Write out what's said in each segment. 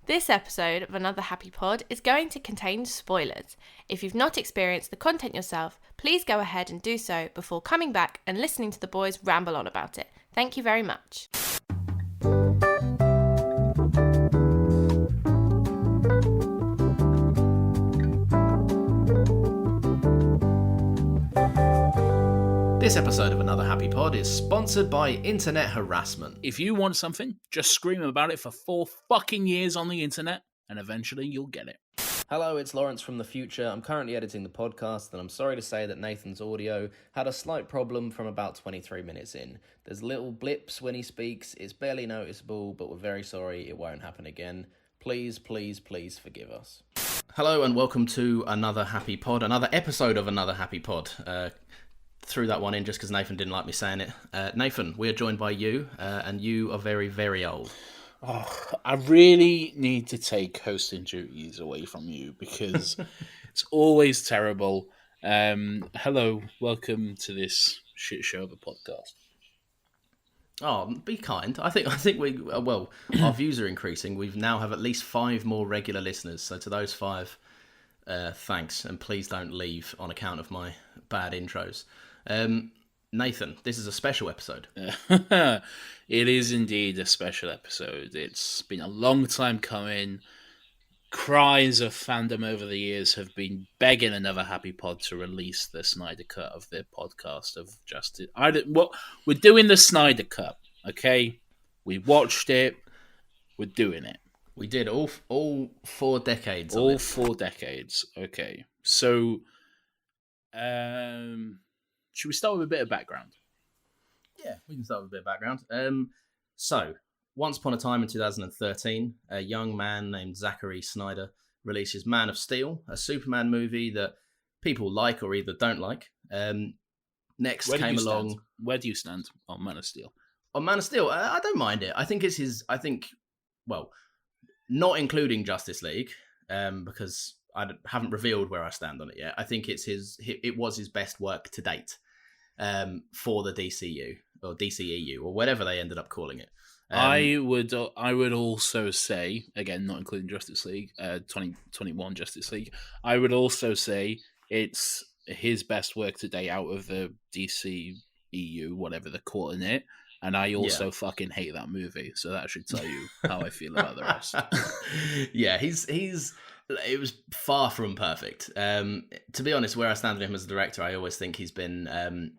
This episode of Another Happy Pod is going to contain spoilers. If you've not experienced the content yourself, please go ahead and do so before coming back and listening to the boys ramble on about it. Thank you very much. This episode of Another Happy Pod is sponsored by internet harassment. If you want something, just scream about it for 4 fucking years on the internet, and eventually you'll get it. Hello, it's Lawrence from the future. I'm currently editing the podcast, and I'm sorry to say that Nathan's audio had a slight problem from about 23 minutes in. There's little blips when he speaks, it's barely noticeable, but we're very sorry, it won't happen again. Please, please, please forgive us. Hello, and welcome to Another Happy Pod, another episode of Another Happy Pod. Threw that one in just because Nathan didn't like me saying it. Nathan, we are joined by you, and you are very, very old. Oh, I really need to take hosting duties away from you because it's always terrible. Hello, welcome to this shit show of a podcast. Oh, be kind. I think we our views are increasing. We now have at least 5 more regular listeners. So to those 5, thanks, and please don't leave on account of my bad intros. Nathan, this is a special episode. It is indeed a special episode. It's been a long time coming. Cries of fandom over the years have been begging Another Happy Pod to release the Snyder Cut of their podcast of Justice. We're doing the Snyder Cut, okay? We watched it. We're doing it. We did all 4 decades. All 4 decades. Okay. So, should we start with a bit of background? Yeah, we can start with a bit of background. So, once upon a time in 2013, a young man named Zack Snyder releases Man of Steel, a Superman movie that people like or either don't like. Next came along... Where do you stand on Man of Steel? On Man of Steel, I don't mind it. I think it's his... not including Justice League, because I haven't revealed where I stand on it yet. I think it was his best work to date for the DCU or DCEU or whatever they ended up calling it. I would also say, again, not including Justice League, 2021 Justice League, I would also say it's his best work to date out of the DCEU, whatever they're calling it. And I also fucking hate that movie, so that should tell you how I feel about the rest. Yeah, it was far from perfect. To be honest, where I stand on him as a director, I always think he's been...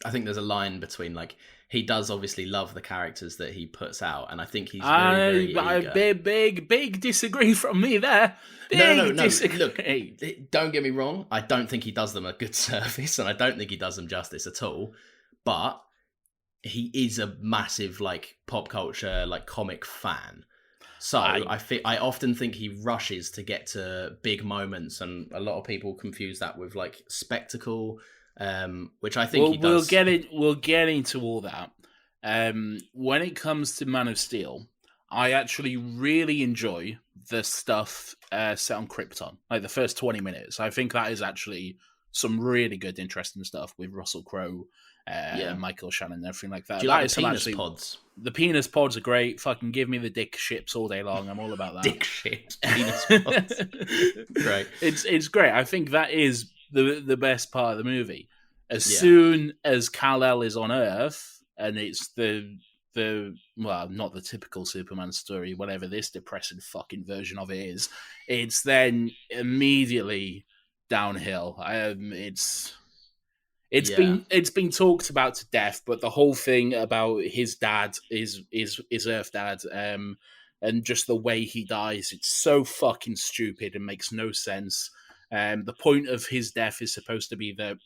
I think there's a line between, like, he does obviously love the characters that he puts out, and I think he's very eager. Big disagree from me there. No. Look, don't get me wrong. I don't think he does them a good service, and I don't think he does them justice at all. But he is a massive, like, pop culture, like, comic fan. So I often think he rushes to get to big moments, and a lot of people confuse that with, like, spectacle, which I think he does. We'll get into all that. When it comes to Man of Steel, I actually really enjoy the stuff set on Krypton. Like the first 20 minutes. I think that is actually some really good, interesting stuff with Russell Crowe, Michael Shannon and everything like that. Do you like the penis pods? The penis pods are great. Fucking give me the dick ships all day long. I'm all about that. Dick ships, penis pods. Great. It's great. I think that is the best part of the movie. As soon as Kal-El is on Earth, and it's not the typical Superman story, whatever this depressing fucking version of it is, it's then immediately downhill. It's been talked about to death, but the whole thing about his dad is Earth Dad, and just the way he dies, it's so fucking stupid and makes no sense. The point of his death is supposed to be that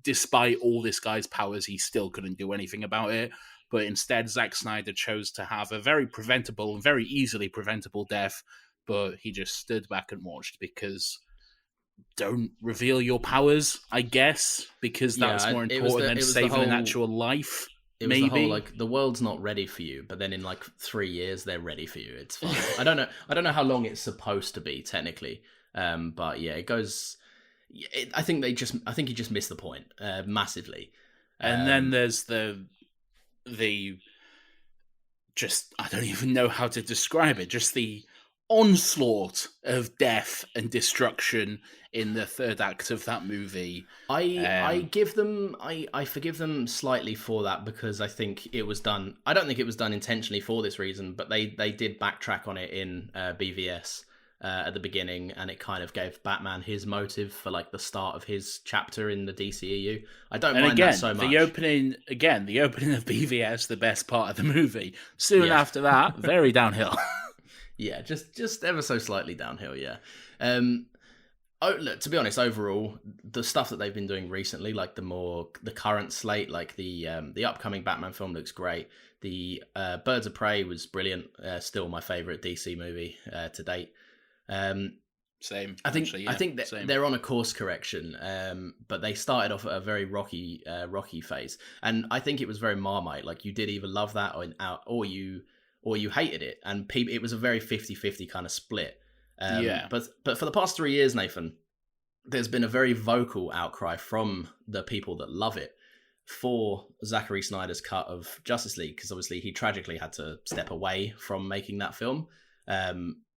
despite all this guy's powers, he still couldn't do anything about it. But instead, Zack Snyder chose to have a very preventable and very easily preventable death, but he just stood back and watched because don't reveal your powers, I guess, because that's more important than saving an actual life. It was the whole, like, the world's not ready for you, but then in like 3 years they're ready for you. It's fine. I don't know how long it's supposed to be technically, but yeah, it goes. I think he just missed the point massively. And then there's the just, I don't even know how to describe it. Just the onslaught of death and destruction in the third act of that movie. I forgive them slightly for that, because I think it was done. I don't think it was done intentionally for this reason, but they did backtrack on it in BVS at the beginning, and it kind of gave Batman his motive for like the start of his chapter in the DCEU. I don't mind that so much. The opening of BVS, the best part of the movie. Soon after that, very downhill. Yeah, just ever so slightly downhill. Yeah. Look, to be honest, overall, the stuff that they've been doing recently, like the current slate, like the upcoming Batman film looks great. The Birds of Prey was brilliant. Still my favorite DC movie to date. Same. I think actually, yeah, I think that same. they're on a course correction, but they started off at a very rocky phase, and I think it was very Marmite. Like, you did either love that or you hated it, and it was a very 50-50 kind of split. But for the past 3 years, Nathan, there's been a very vocal outcry from the people that love it for Zachary Snyder's cut of Justice League, because obviously he tragically had to step away from making that film.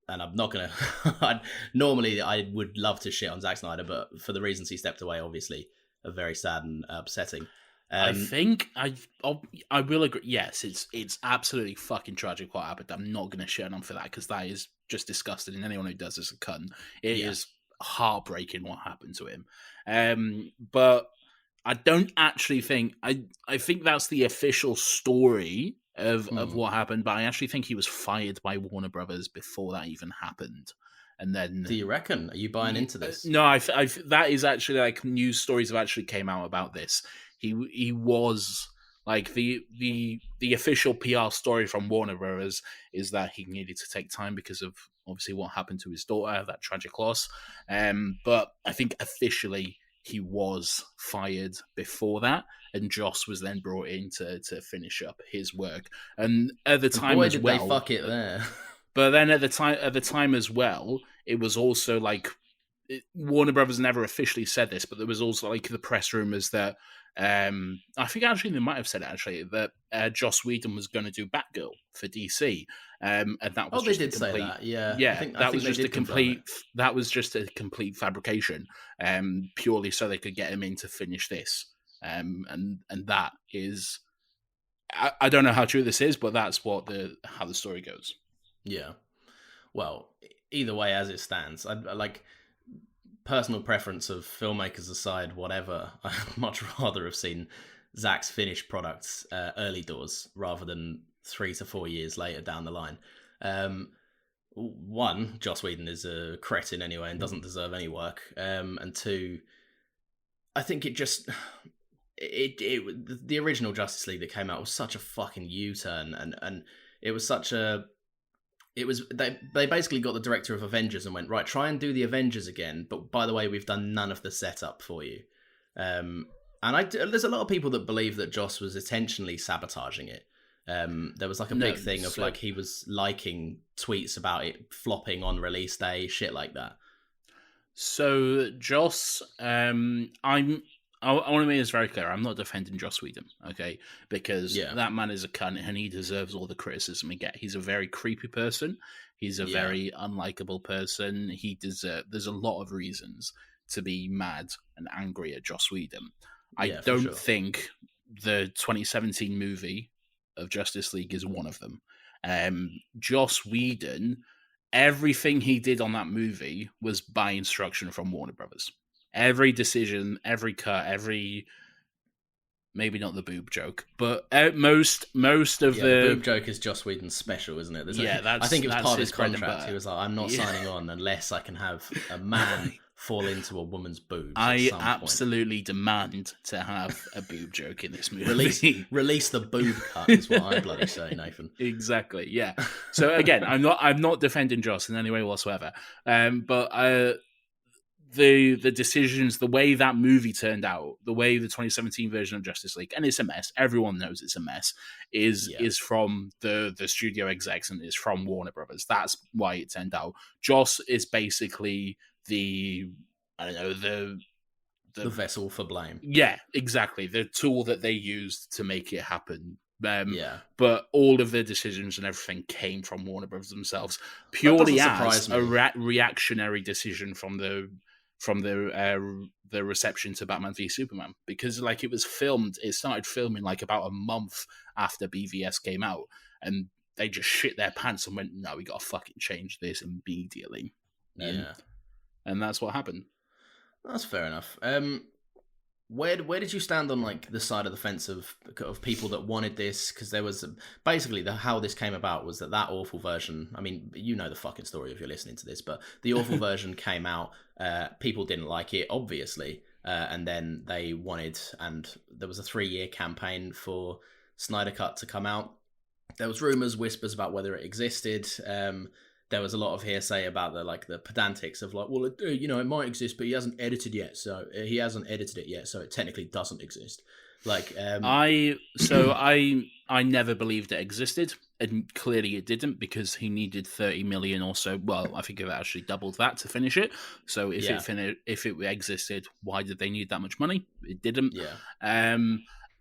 And I'm not going to... Normally, I would love to shit on Zack Snyder, but for the reasons he stepped away, obviously, are very sad and upsetting. I think I will agree. Yes, it's absolutely fucking tragic what happened. I'm not going to shit on him for that, because that is just disgusting, and anyone who does is a cunt. It is heartbreaking what happened to him. But I don't actually think... I think that's the official story of what happened, but I actually think he was fired by Warner Brothers before that even happened. And then, do you reckon? Are you buying into this? No, that is actually, like, news stories have actually came out about this. He was, like, the official PR story from Warner Brothers is that he needed to take time because of obviously what happened to his daughter, that tragic loss. But I think officially he was fired before that, and Joss was then brought in to finish up his work. And at the time, boy, did they fuck it there. But then at the time as well, it was also like Warner Brothers never officially said this, but there was also like the press rumors that I think actually they might have said it actually that Joss Whedon was going to do Batgirl for DC, and that was they did say that. Yeah, I think that was just a complete fabrication, purely so they could get him in to finish this, and that is, I don't know how true this is, but that's how the story goes. Yeah. Well, either way, as it stands, I like, personal preference of filmmakers aside, whatever, I'd much rather have seen Zack's finished products early doors rather than 3 to 4 years later down the line. One, Joss Whedon is a cretin anyway and doesn't deserve any work. And two, I think the original Justice League that came out was such a fucking U-turn, and it was such a... They basically got the director of Avengers and went, right, try and do the Avengers again, but by the way, we've done none of the setup for you. And there's a lot of people that believe that Joss was intentionally sabotaging it. There was like a big thing of like he was liking tweets about it flopping on release day, shit like that. So Joss, I want to make this very clear. I'm not defending Joss Whedon, okay? Because that man is a cunt and he deserves all the criticism he gets. He's a very creepy person. He's a very unlikable person. There's a lot of reasons to be mad and angry at Joss Whedon. I don't think the 2017 movie of Justice League is one of them. Joss Whedon, everything he did on that movie was by instruction from Warner Brothers. Every decision, every cut, maybe not the boob joke, but most of the boob joke is Joss Whedon's special, isn't it? I think it was part of his contract. He was like, I'm not signing on unless I can have a man fall into a woman's boobs. I absolutely demand to have a boob joke in this movie. Release the boob cut is what I bloody say, Nathan. Exactly, yeah. So again, I'm not defending Joss in any way whatsoever, but the decisions, the way that movie turned out, the way the 2017 version of Justice League, and it's a mess. Everyone knows it's a mess. Is from the studio execs and is from Warner Brothers. That's why it turned out. Joss is basically the vessel for blame. Yeah, exactly. The tool that they used to make it happen Yeah. But all of the decisions and everything came from Warner Brothers themselves, That doesn't purely as surprise a me. reactionary decision from the reception to Batman v Superman, because like it started filming like about a month after BVS came out, and they just shit their pants and went, no, we gotta fucking change this immediately, Yeah. and that's what happened. That's fair enough. Where did you stand on like the side of the fence of people that wanted this? Because there was basically how this came about was that awful version. I mean, you know the fucking story if you're listening to this, but the awful version came out. People didn't like it, obviously, and then they wanted, and there was a 3-year campaign for Snyder Cut to come out. There was rumors, whispers about whether it existed. There was a lot of hearsay about the pedantics of like, well, it might exist, but he hasn't edited yet, so he hasn't edited it yet, so it technically doesn't exist. Like, I never believed it existed, and clearly it didn't, because he needed 30 million or so. Well, I think it actually doubled that to finish it. So if if it existed, why did they need that much money? It didn't. Yeah.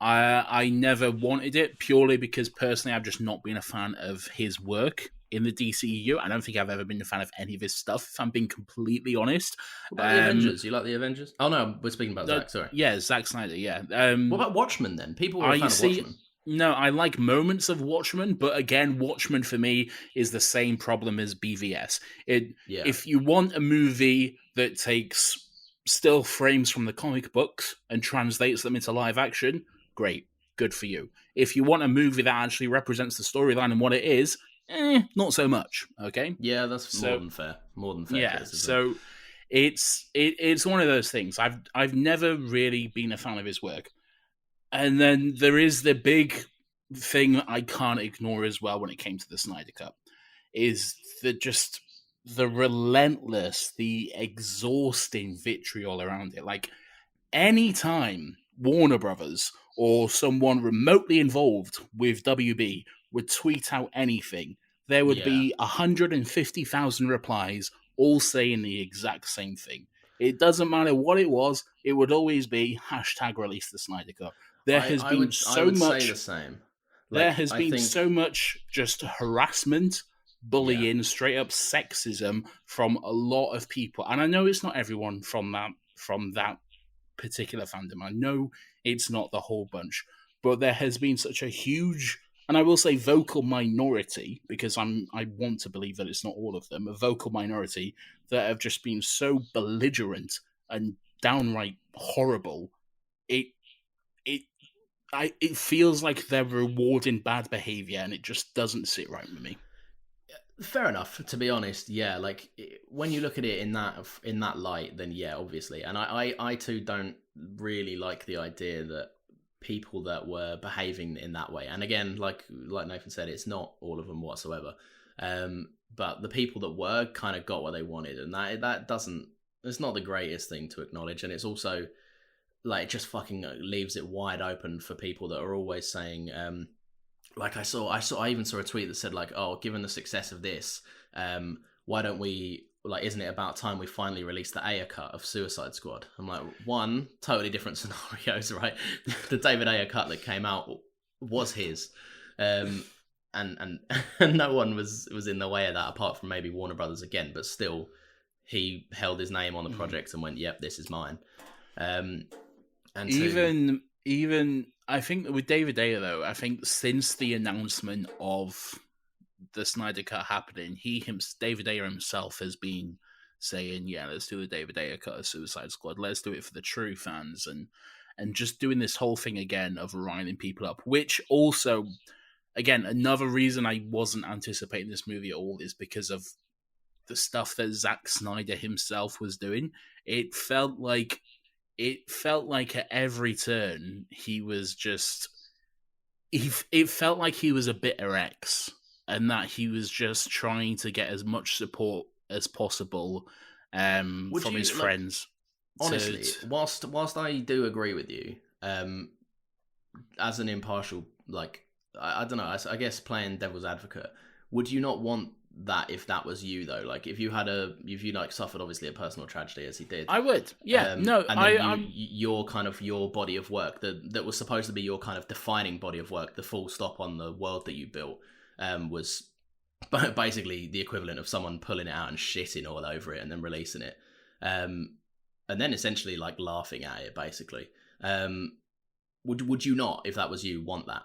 I never wanted it, purely because personally I've just not been a fan of his work in the DCEU. I don't think I've ever been a fan of any of his stuff, if I'm being completely honest. What about the Avengers? You like the Avengers? Oh no, we're speaking about Zack. Sorry. Yeah, Zack Snyder. Yeah. What about Watchmen then? People were a fan of Watchmen. No, I like moments of Watchmen, but again, Watchmen for me is the same problem as BVS. If you want a movie that takes still frames from the comic books and translates them into live action, great, good for you. If you want a movie that actually represents the storyline and what it is, not so much. Okay. Yeah, that's more than fair. More than fair. Yeah. So it's one of those things. I've never really been a fan of his work. And then there is the big thing that I can't ignore as well when it came to the Snyder Cut, is the relentless, the exhausting vitriol around it. Like, any time Warner Brothers or someone remotely involved with WB would tweet out anything, there would be 150,000 replies all saying the exact same thing. It doesn't matter what it was, it would always be #release the Snyder Cut. I would say the same. There has been so much just harassment, bullying, straight up sexism from a lot of people. And I know it's not everyone from that particular fandom. I know it's not the whole bunch, but there has been such a huge, and I will say vocal minority, because I want to believe that it's not all of them, a vocal minority that have just been so belligerent and downright horrible. It feels like they're rewarding bad behavior, and it just doesn't sit right with me. Fair enough, to be honest. Yeah, like when you look at it in that light, then yeah, obviously. And I too don't really like the idea that people that were behaving in that way, and again, like Nathan said, it's not all of them whatsoever. But the people that were kind of got what they wanted, and that doesn't. It's not the greatest thing to acknowledge, and it's also like it just fucking leaves it wide open for people that are always saying. Like I even saw a tweet that said like, oh, given the success of this, why don't we, like, isn't it about time we finally release the Ayer cut of Suicide Squad? I'm like, one, totally different scenarios, right? The David Ayer cut that came out was his, and no one was in the way of that apart from maybe Warner Brothers again, but still, he held his name on the project and went, yep, this is mine. And even I think with David Ayer, though, I think since the announcement of the Snyder Cut happening, David Ayer himself has been saying, yeah, let's do a David Ayer cut of Suicide Squad. Let's do it for the true fans. And just doing this whole thing again of riling people up, which also, again, another reason I wasn't anticipating this movie at all is because of the stuff that Zack Snyder himself was doing. It felt like at every turn he was just it felt like he was a bitter ex, and that he was just trying to get as much support as possible from his friends. Honestly, whilst I do agree with you, as an impartial, like, I don't know, I guess playing devil's advocate, would you not want that if that was you though, like if you like suffered obviously a personal tragedy as he did. I would, yeah. No, and then I'm your kind of your body of work that was supposed to be your kind of defining body of work, the full stop on the world that you built, was basically the equivalent of someone pulling it out and shitting all over it and then releasing it, and then essentially like laughing at it basically. Would you not, if that was you, want that?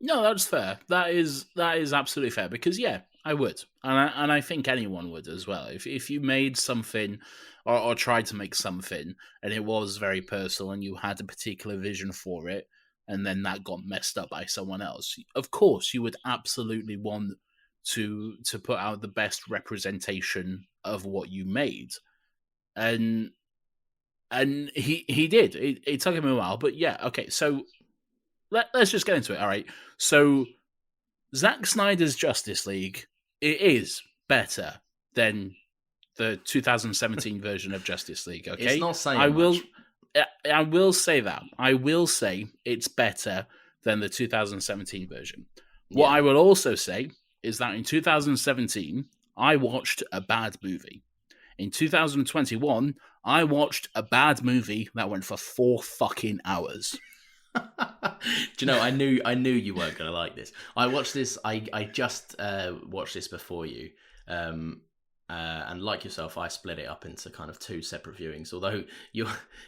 No, that's fair. That is absolutely fair, because yeah, I would, and I think anyone would as well. If you made something or tried to make something and it was very personal and you had a particular vision for it, and then that got messed up by someone else, of course you would absolutely want to put out the best representation of what you made, and he did. It took him a while, but yeah, okay. So let's just get into it. All right. So Zack Snyder's Justice League, it is better than the 2017 version of Justice League. Okay, it's not saying much. I will say that. I will say it's better than the 2017 version. What I will also say is that in 2017, I watched a bad movie. In 2021, I watched a bad movie that went for 4 fucking hours. Do you know, I knew you weren't going to like this. I watched this. I just watched this before you, and like yourself, I split it up into kind of 2 separate viewings. Although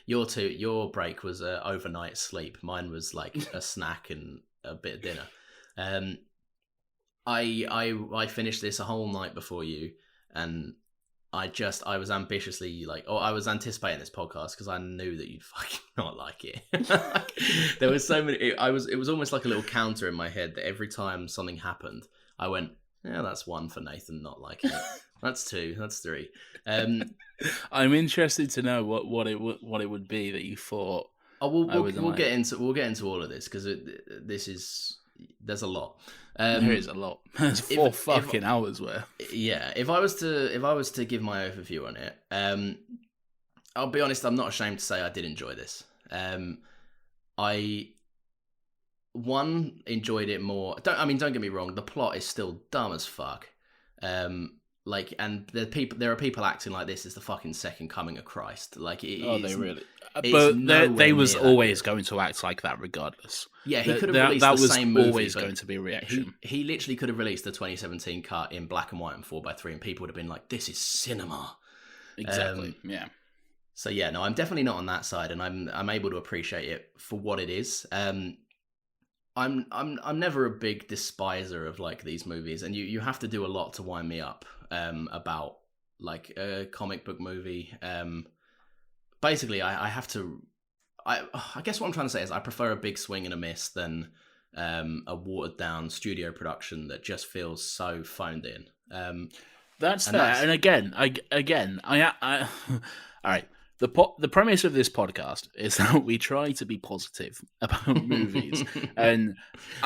your break was overnight sleep, mine was like a snack and a bit of dinner. I finished this a whole night before you, and I was ambitiously I was anticipating this podcast because I knew that you'd fucking not like it. There was so many. It was almost like a little counter in my head that every time something happened, I went, "Yeah, that's 1 for Nathan not liking it. That's 2. That's 3." I'm interested to know what it would be that you thought. We'll get into all of this because there's a lot. There is a lot. There's 4 fucking hours worth. Yeah, if I was to give my overview on it, I'll be honest. I'm not ashamed to say I did enjoy this. I enjoyed it more. Don't get me wrong. The plot is still dumb as fuck. And there are people acting like this is the fucking second coming of Christ. Like it is. They really. But they was always going to act like that regardless. Yeah, he could have released the same movie. That was always going to be a reaction. He literally could have released the 2017 cut in black and white and 4:3, and people would have been like, "This is cinema." Exactly. Yeah. So yeah, no, I'm definitely not on that side, and I'm able to appreciate it for what it is. I'm never a big despiser of like these movies, and you have to do a lot to wind me up about like a comic book movie. Basically, I have to. I guess what I'm trying to say is I prefer a big swing and a miss than a watered down studio production that just feels so phoned in. That's fair. And again, I all right. The premise of this podcast is that we try to be positive about movies, and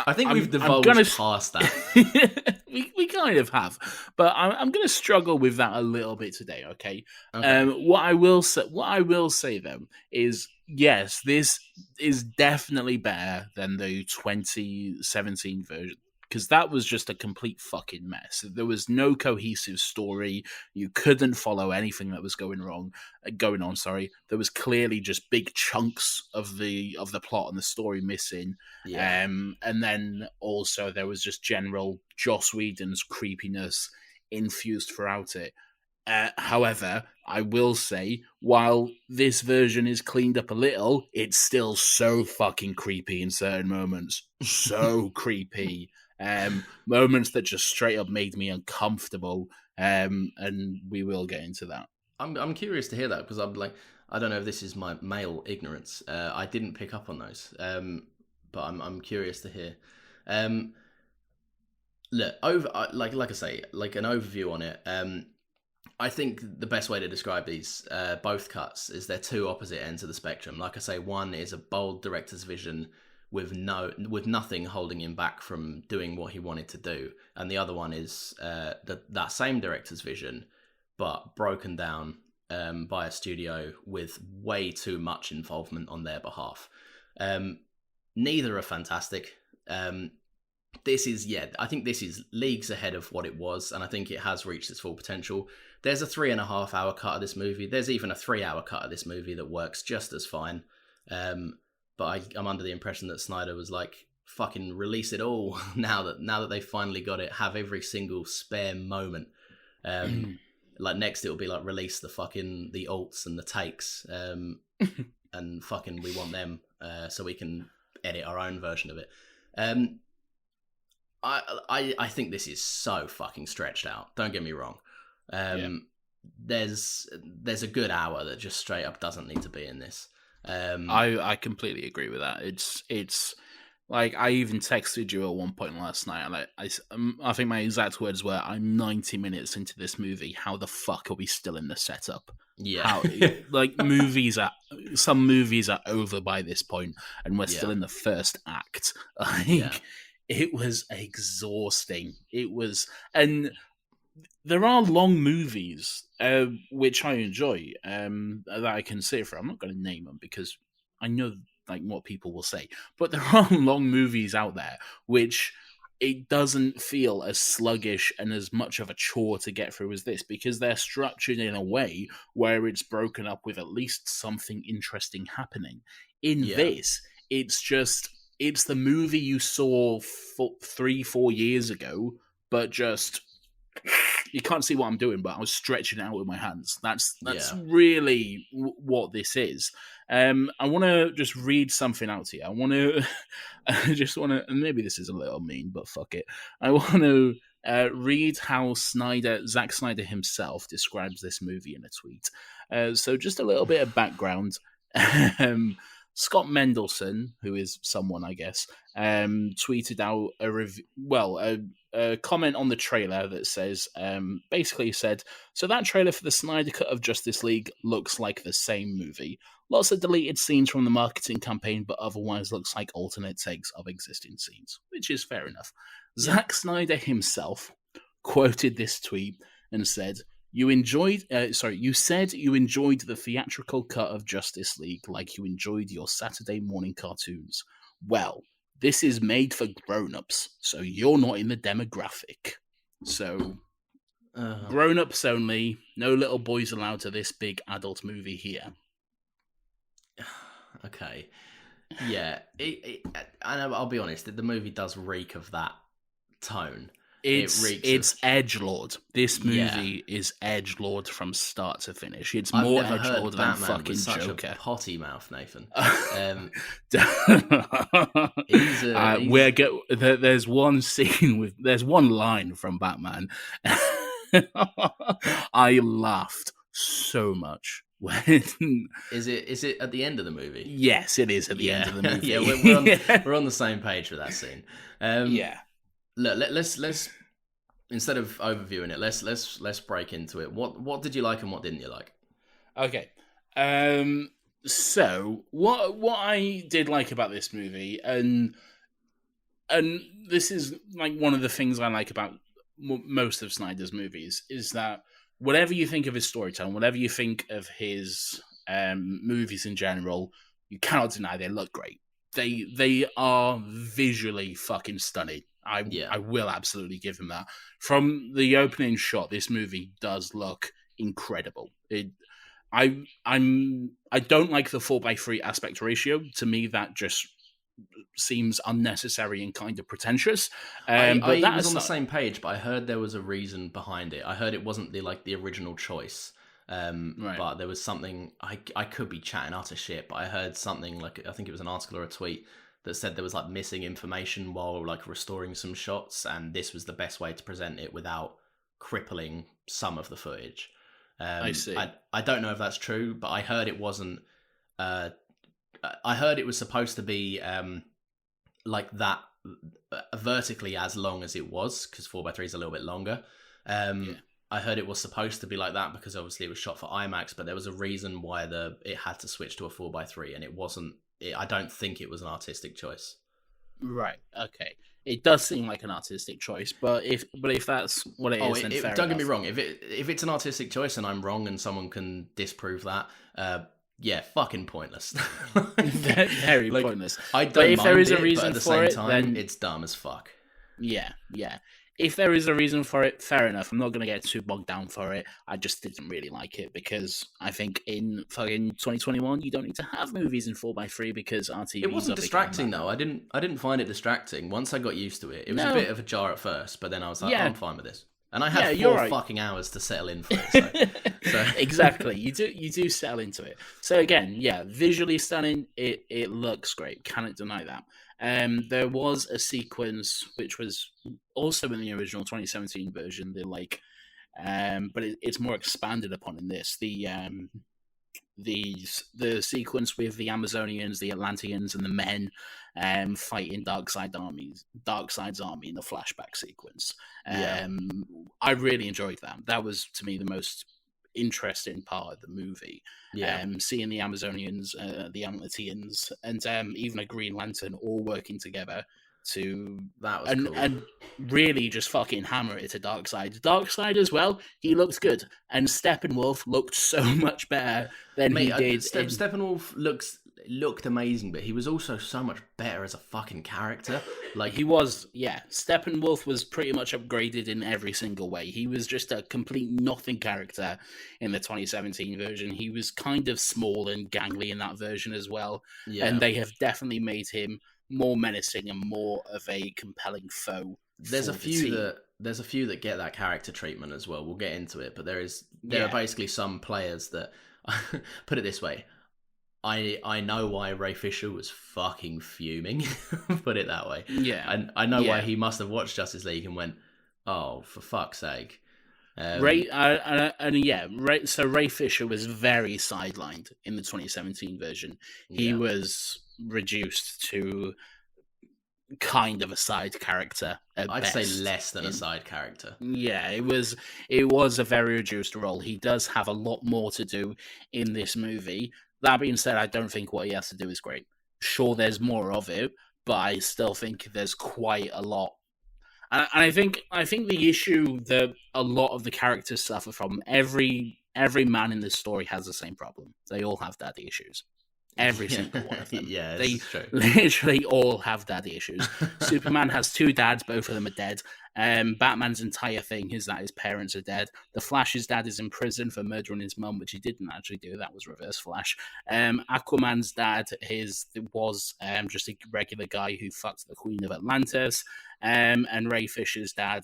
I think we've divulged past that. we kind of have, but I'm going to struggle with that a little bit today. Okay. What I will say though is yes, this is definitely better than the 2017 version. Because that was just a complete fucking mess. There was no cohesive story. You couldn't follow anything that was going on. There was clearly just big chunks of the plot and the story missing. Yeah. And then also there was just general Joss Whedon's creepiness infused throughout it. However, I will say, while this version is cleaned up a little, it's still so fucking creepy in certain moments. So creepy. Moments that just straight up made me uncomfortable. And we will get into that. I'm curious to hear that because I'm like, I don't know if this is my male ignorance. I didn't pick up on those. But I'm curious to hear. Look, like I say, like an overview on it. I think the best way to describe these both cuts is they're 2 opposite ends of the spectrum. Like I say, one is a bold director's vision with nothing holding him back from doing what he wanted to do, and the other one is that same director's vision, but broken down by a studio with way too much involvement on their behalf. Neither are fantastic. I think this is leagues ahead of what it was, and I think it has reached its full potential. There's a 3.5 hour cut of this movie. There's even a 3 hour cut of this movie that works just as fine. But I'm under the impression that Snyder was like, fucking release it all now that they finally got it. Have every single spare moment. Like next it'll be like release the alts and the takes, and fucking we want them, so we can edit our own version of it. I think this is so fucking stretched out. Don't get me wrong. There's a good hour that just straight up doesn't need to be in this. I completely agree with that. It's like I even texted you at one point last night. Like I think my exact words were, "I'm 90 minutes into this movie. How the fuck are we still in the setup?" Yeah, like some movies are over by this point, and we're still in the first act. Like it was exhausting. It was, and there are long movies which I enjoy that I can sit for. I'm not going to name them because I know like what people will say, but there are long movies out there which it doesn't feel as sluggish and as much of a chore to get through as this, because they're structured in a way where it's broken up with at least something interesting happening. In this, it's the movie you saw 3-4 years ago, but just you can't see what I'm doing, but I was stretching it out with my hands. That's really what this is. I want to just read something out to you. And maybe this is a little mean, but fuck it. I want to read how Zack Snyder himself describes this movie in a tweet. So just a little bit of background. Scott Mendelson, who is someone, I guess, tweeted out a comment on the trailer that says, basically said, "So that trailer for the Snyder Cut of Justice League looks like the same movie. Lots of deleted scenes from the marketing campaign, but otherwise looks like alternate takes of existing scenes," which is fair enough. Zack Snyder himself quoted this tweet and said, You said you enjoyed the theatrical cut of Justice League like you enjoyed your Saturday morning cartoons. Well, this is made for grown-ups, so you're not in the demographic. So, grown-ups only, no little boys allowed to this big adult movie here. Okay. Yeah, I'll be honest, the movie does reek of that tone. It's edgelord. This movie is edgelord from start to finish. It's more edgelord than Batman fucking was such Joker. A potty mouth, Nathan. There's one scene there's one line from Batman. I laughed so much. When is it at the end of the movie? Yes, it is at the end of the movie. Yeah, we're on the same page with that scene. Look, let's instead of overviewing it, let's break into it. What did you like and what didn't you like? Okay. So what I did like about this movie, and this is like one of the things I like about most of Snyder's movies, is that whatever you think of his storytelling, whatever you think of his movies in general, you cannot deny they look great. They are visually fucking stunning. I will absolutely give him that. From the opening shot, this movie does look incredible. I don't like the 4:3 aspect ratio. To me, that just seems unnecessary and kind of pretentious. I was on the same page, but I heard there was a reason behind it. I heard it wasn't the original choice. Right. But there was something, I could be chatting utter shit, but I heard something like, I think it was an article or a tweet that said there was like missing information while like restoring some shots, and this was the best way to present it without crippling some of the footage. I see. I don't know if that's true, but I heard it wasn't. I heard it was supposed to be like that vertically as long as it was, because 4:3 is a little bit longer. I heard it was supposed to be like that because obviously it was shot for IMAX, but there was a reason why it had to switch to a 4:3, and it wasn't. I don't think it was an artistic choice. Right. Okay. It does seem like an artistic choice, but if that's what it is, then fair enough. Don't get me wrong. If it's an artistic choice and I'm wrong and someone can disprove that, fucking pointless. Very pointless. I don't but if mind there is it, a reason but at the for same it, time, then it's dumb as fuck. Yeah, yeah. If there is a reason for it, fair enough. I'm not going to get too bogged down for it. I just didn't really like it because I think in fucking 2021 you don't need to have movies in 4:3 because our It TVs wasn't are bigger than distracting that though. now. I didn't find it distracting. Once I got used to it, it was a No, bit of a jar at first, but then I was like, oh, yeah, I'm fine with this. And I had yeah, you're 4 right. fucking hours to settle in for it. So Exactly. You do sell into it. So again, yeah, visually stunning. It looks great. Cannot deny that. There was a sequence which was also in the original 2017 version. But it's more expanded upon in this. The sequence with the Amazonians, the Atlanteans, and the men fighting Darkseid's army in the flashback sequence. yeah, I really enjoyed that. That was to me the most interesting part of the movie. yeah, Seeing the Amazonians, the Atlanteans, and even a Green Lantern all working together to that was and cool. and really just fucking hammer it to Darkseid. Darkseid as well. He looked good, and Steppenwolf looked so much better than Mate, he did. Steppenwolf looked amazing, but he was also so much better as a fucking character. Like He was, yeah. Steppenwolf was pretty much upgraded in every single way. He was just a complete nothing character in the 2017 version. He was kind of small and gangly in that version as well. yeah, And they have definitely made him more menacing and more of a compelling foe. there's for a the few team. that get that character treatment as well. We'll get into it, but there Yeah. are basically some players that put it this way. I know why Ray Fisher was fucking fuming. Put it that way. Yeah. And I know why Yeah. he must have watched Justice League and went, "Oh, for fuck's sake." Ray, so Ray Fisher was very sidelined in the 2017 version. He Yeah, was reduced to kind of a side character at I'd best. say less than a side character. Yeah, it was a very reduced role. He does have a lot more to do in this movie. That being said, I don't think what he has to do is great. Sure, there's more of it, but I still think there's quite a lot. And I think the issue that a lot of the characters suffer from, every man in this story has the same problem. They all have daddy issues. Every single one of them. Yeah, They this is true. literally all have daddy issues. Superman has 2 dads, both of them are dead. Batman's entire thing is that his parents are dead. The Flash's dad is in prison for murdering his mum, which he didn't actually do. That was Reverse Flash. Aquaman's dad was just a regular guy who fucked the Queen of Atlantis. And Ray Fisher's dad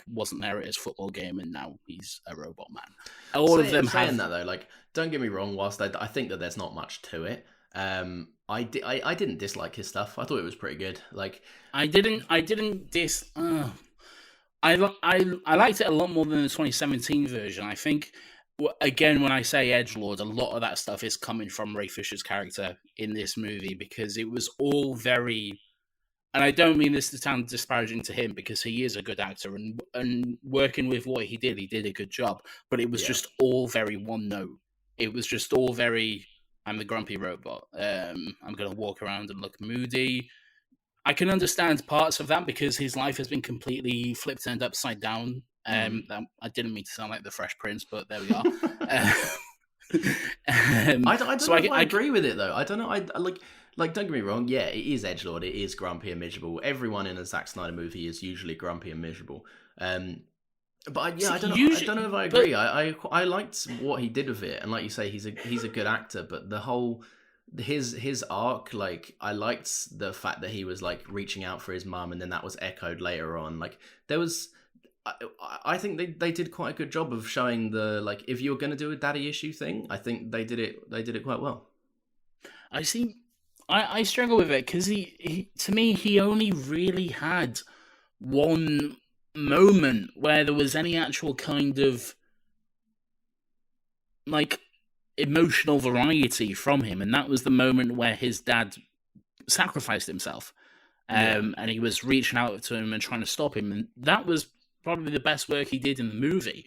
wasn't there at his football game, and now he's a robot man. All of them saying have that though. Like, don't get me wrong. Whilst I think that there's not much to it, I didn't dislike his stuff. I thought it was pretty good. Like, I didn't dis. I liked it a lot more than the 2017 version. I think again, when I say edgelord, a lot of that stuff is coming from Ray Fisher's character in this movie because it was all very. And I don't mean this to sound disparaging to him because he is a good actor and working with what he did a good job. But it was Yeah. just all very one note. It was just all very. I'm the grumpy robot. I'm going to walk around and look moody. I can understand parts of that because his life has been completely flipped and upside down. I didn't mean to sound like the Fresh Prince, but there we are. I don't know if I agree with it though. I don't know. I like. Don't get me wrong. Yeah, it is edgelord. It is grumpy and miserable. Everyone in a Zack Snyder movie is usually grumpy and miserable. But I don't know. I don't know if I agree. I liked what he did with it, and like you say, he's a good actor. But the whole his arc, like, I liked the fact that he was like reaching out for his mum, and then that was echoed later on. Like, there was. I think they did quite a good job of showing the, like, if you're going to do a daddy issue thing, I think they did it quite well. I see. I struggle with it because he to me he only really had one moment where there was any actual kind of like emotional variety from him, and that was the moment where his dad sacrificed himself, and he was reaching out to him and trying to stop him, and that was probably the best work he did in the movie.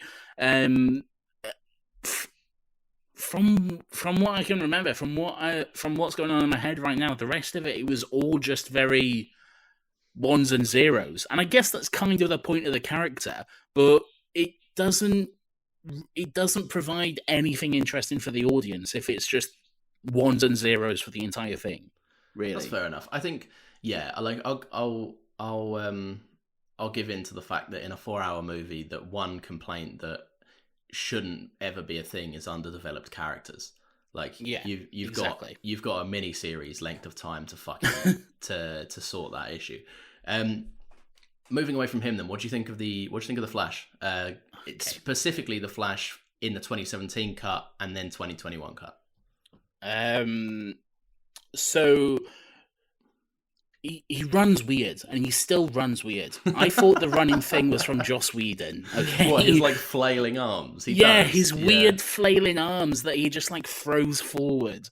From what I can remember, from what's going on in my head right now, the rest of it was all just very ones and zeros, and I guess that's kind of the point of the character, but it doesn't provide anything interesting for the audience if it's just ones and zeros for the entire thing. Really, That's fair enough. I think, yeah, like I'll I'll give in to the fact that in a 4-hour movie, that one complaint that shouldn't ever be a thing is underdeveloped characters. Like Yeah, you've exactly. got a mini series length of time to fucking to sort that issue. Moving away from him, then, what do you think of the Flash? It's specifically the Flash in the 2017 cut and then 2021 cut. So he runs weird, and he still runs weird. I thought the running thing was from Joss Whedon. Okay, What, his like flailing arms? His weird flailing arms that he just like throws forward.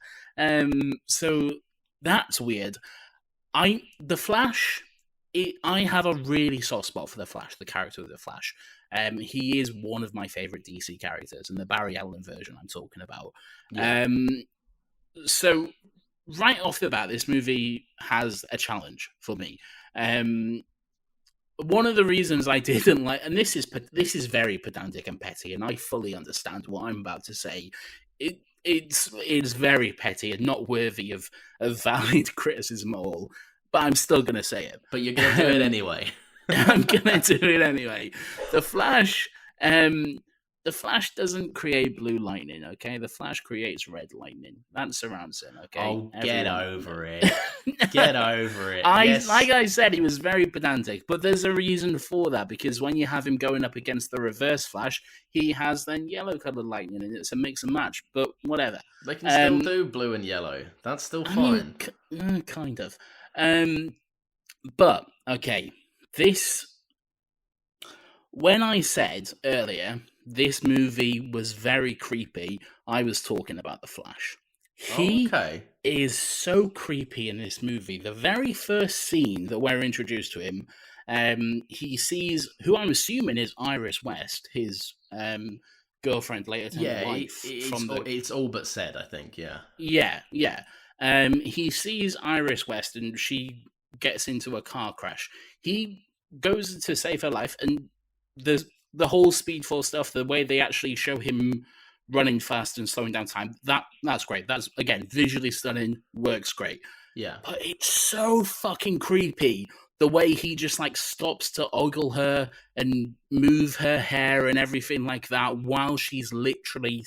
So that's weird. The Flash. I have a really soft spot for the Flash, the character of the Flash. He is one of my favorite DC characters, and the Barry Allen version I'm talking about. Yeah. So right off the bat, this movie has a challenge for me. One of the reasons I didn't like, and this is very pedantic and petty, and I fully understand what I'm about to say. It's very petty and not worthy of valid criticism at all. But I'm still going to say it. But you're going to do it anyway. I'm going to do it anyway. The Flash doesn't create blue lightning, okay? The Flash creates red lightning. That surrounds him, okay? Oh, get over it. Get over it. Like I said, he was very pedantic, but there's a reason for that, because when you have him going up against the Reverse Flash, he has then yellow-coloured lightning, and it's a mix and match, but whatever. They can still do blue and yellow. That's still fine. Kind of. But okay, when I said earlier this movie was very creepy, I was talking about the Flash. He is so creepy in this movie. The very first scene that we're introduced to him, he sees who I'm assuming is Iris West, his girlfriend, later turned wife. It's all but said, I think. Yeah. Yeah. He sees Iris West, and she gets into a car crash. He goes to save her life, and the whole Speedfall stuff, the way they actually show him running fast and slowing down time, that's great. That's, again, visually stunning, works great. Yeah. But it's so fucking creepy. The way he just like stops to ogle her and move her hair and everything like that while she's literally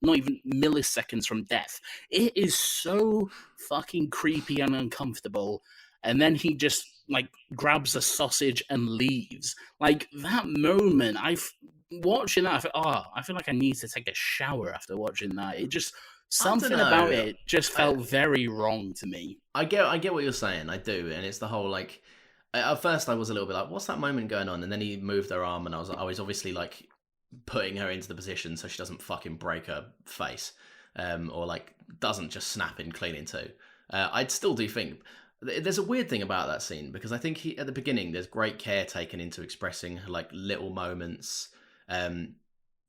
not even milliseconds from death. It is so fucking creepy and uncomfortable. And then he just like grabs a sausage and leaves. Like that moment, watching that, I feel like I need to take a shower after watching that. It just, something about it just felt very wrong to me. I get what you're saying. I do, and it's the whole like. At first, I was a little bit like, "What's that moment going on?" And then he moved her arm, and I was obviously like putting her into the position so she doesn't fucking break her face, or like doesn't just snap in clean in two. I'd still do think there's a weird thing about that scene, because I think at the beginning there's great care taken into expressing like little moments. And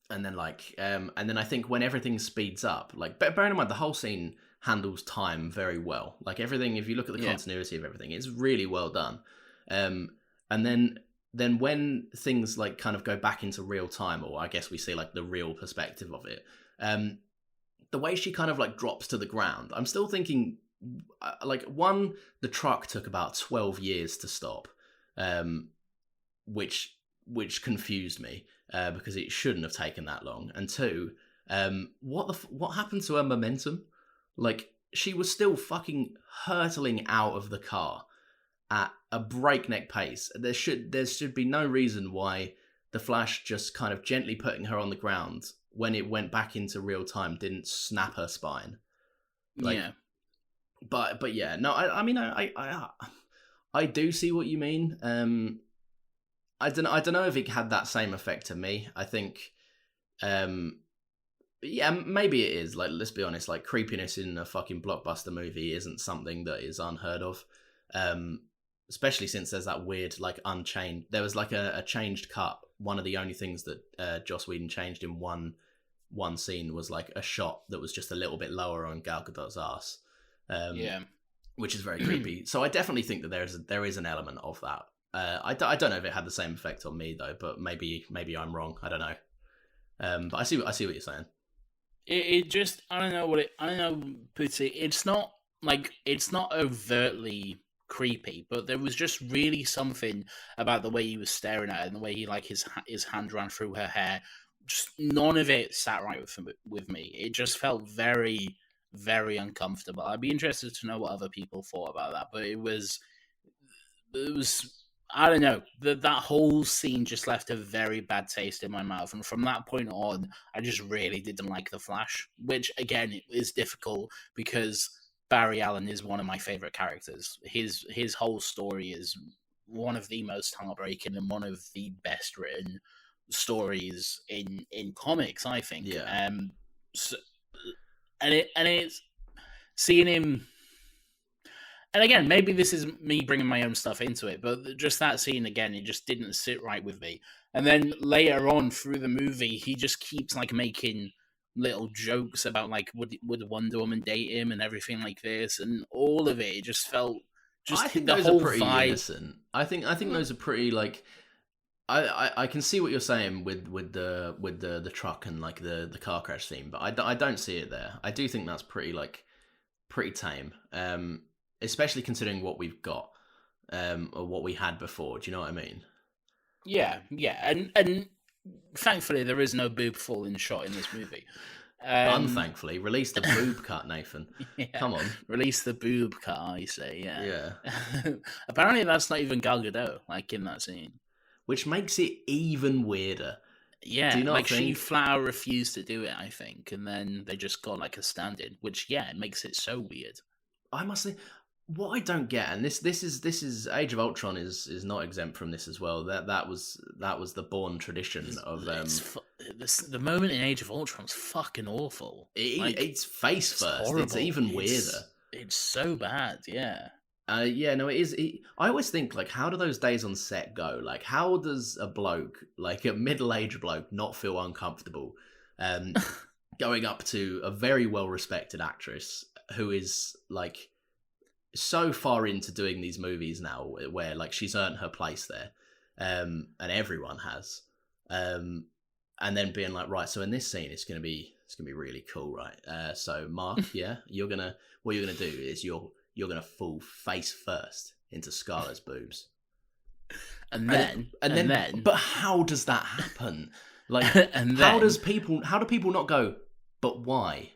then I think when everything speeds up, like bearing in mind the whole scene handles time very well. Like everything, if you look at the continuity of everything, it's really well done. And then when things like kind of go back into real time, or I guess we see like the real perspective of it, the way she kind of like drops to the ground, I'm still thinking like, one, the truck took about 12 years to stop, which confused me. Because it shouldn't have taken that long. And two, what happened to her momentum? Like, she was still fucking hurtling out of the car at a breakneck pace. There should be no reason why the Flash just kind of gently putting her on the ground when it went back into real time didn't snap her spine. Like, yeah. But yeah, no, I mean, I do see what you mean. I don't know if it had that same effect to me. I think, yeah, maybe it is. Like, let's be honest, like creepiness in a fucking blockbuster movie isn't something that is unheard of. Especially since there's that weird, like, unchanged. There was like a changed cut. One of the only things that Joss Whedon changed in one scene was like a shot that was just a little bit lower on Gal Gadot's ass. Which is very creepy. So I definitely think that there is an element of that. I don't know if it had the same effect on me though, but maybe I'm wrong. I don't know. But I see what you're saying. It just, I don't know, Pussy. It's not overtly creepy, but there was just really something about the way he was staring at her and the way he like his hand ran through her hair. Just none of it sat right with me. It just felt very, very uncomfortable. I'd be interested to know what other people thought about that, but it was I don't know. That whole scene just left a very bad taste in my mouth, and from that point on, I just really didn't like the Flash. Which again is difficult because Barry Allen is one of my favorite characters. His whole story is one of the most heartbreaking and one of the best written stories in comics, I think. Yeah. So, and it's seeing him. And again, maybe this is me bringing my own stuff into it, but just that scene again, it just didn't sit right with me. And then later on through the movie, he just keeps like making little jokes about like would Wonder Woman date him and everything like this, and all of it just felt just I think the those whole are pretty vibe. innocent. I think those are pretty like. I can see what you're saying with the truck and like the car crash scene, but I don't see it there. I do think that's pretty tame. Especially considering what we've got, or what we had before. Do you know what I mean? Yeah, and thankfully there is no boob falling shot in this movie. Unthankfully, release the boob cut, Nathan. Yeah, Come on, release the boob cut. I say, yeah. Yeah. Apparently, that's not even Gal Gadot, like in that scene. Which makes it even weirder. Yeah, Do you not like she think? flat out refused to do it, I think, and then they just got like a stand-in, which it makes it so weird. I must say, what I don't get, and this is Age of Ultron is not exempt from this as well. That was the born tradition of the moment in Age of Ultron was fucking awful. It's face it's first. horrible. It's even weirder. It's so bad. Yeah. Yeah, no, it is. I always think, like, how do those days on set go? Like, how does a bloke, like a middle-aged bloke, not feel uncomfortable going up to a very well-respected actress who is, like, so far into doing these movies now where, like, she's earned her place there, and everyone has, and then being like, right, so in this scene, it's gonna be really cool, right? So, Mark, yeah, what you're gonna do is you're going to fall face first into Scarlett's boobs. And then, but how does that happen? Like, and how do people not go, but why?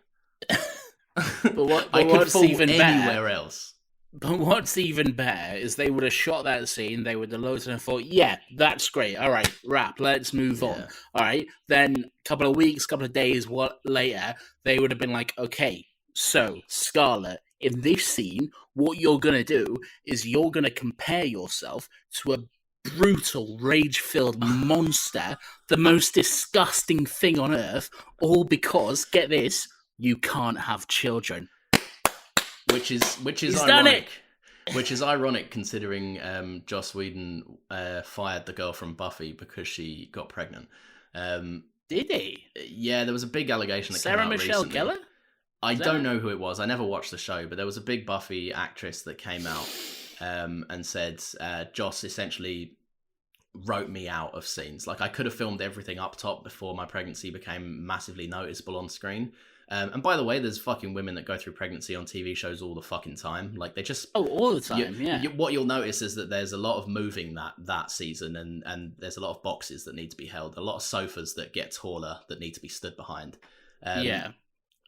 But I could what's fall even anywhere better, else. But what's even better is they would have shot that scene, they would have loaded and thought, yeah, that's great. All right, wrap, let's move on. All right. Then a couple of weeks, couple of days later, they would have been like, okay, so Scarlett, in this scene, what you're going to do is you're going to compare yourself to a brutal, rage-filled monster, the most disgusting thing on earth, all because, get this, you can't have children. Which is He's ironic. done it! Which is ironic considering Joss Whedon fired the girl from Buffy because she got pregnant. Did he? Yeah, there was a big allegation that Sarah came out Michelle recently. Gellar? I don't know who it was. I never watched the show, but there was a big Buffy actress that came out and said Joss essentially wrote me out of scenes. Like, I could have filmed everything up top before my pregnancy became massively noticeable on screen. And by the way, there's fucking women that go through pregnancy on TV shows all the fucking time. Like, they just... Oh, all the time, what you'll notice is that there's a lot of moving that season, and there's a lot of boxes that need to be held, a lot of sofas that get taller that need to be stood behind.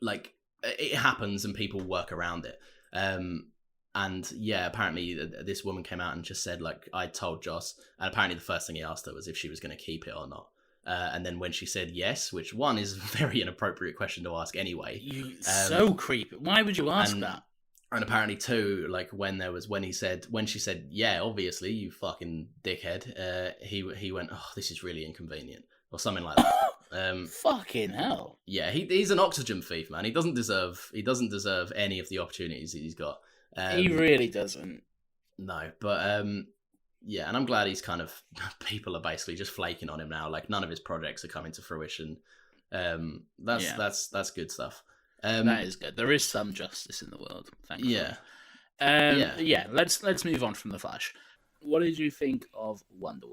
Like, it happens and people work around it. And yeah, apparently this woman came out and just said, like, I told Joss, and apparently the first thing he asked her was if she was going to keep it or not. And then when she said yes, which one is a very inappropriate question to ask anyway. So creepy. Why would you ask that? And apparently two, like when she said, yeah, obviously, you fucking dickhead, he went, oh, this is really inconvenient, or something like that. Fucking hell. Yeah, he's an oxygen thief, man. He doesn't deserve any of the opportunities he's got. He really doesn't. No, but yeah, and I'm glad he's kind of, people are basically just flaking on him now. Like, none of his projects are coming to fruition. That's good stuff. That is good. There is some justice in the world, thankfully. Yeah. Yeah. Let's move on from the Flash. What did you think of Wonder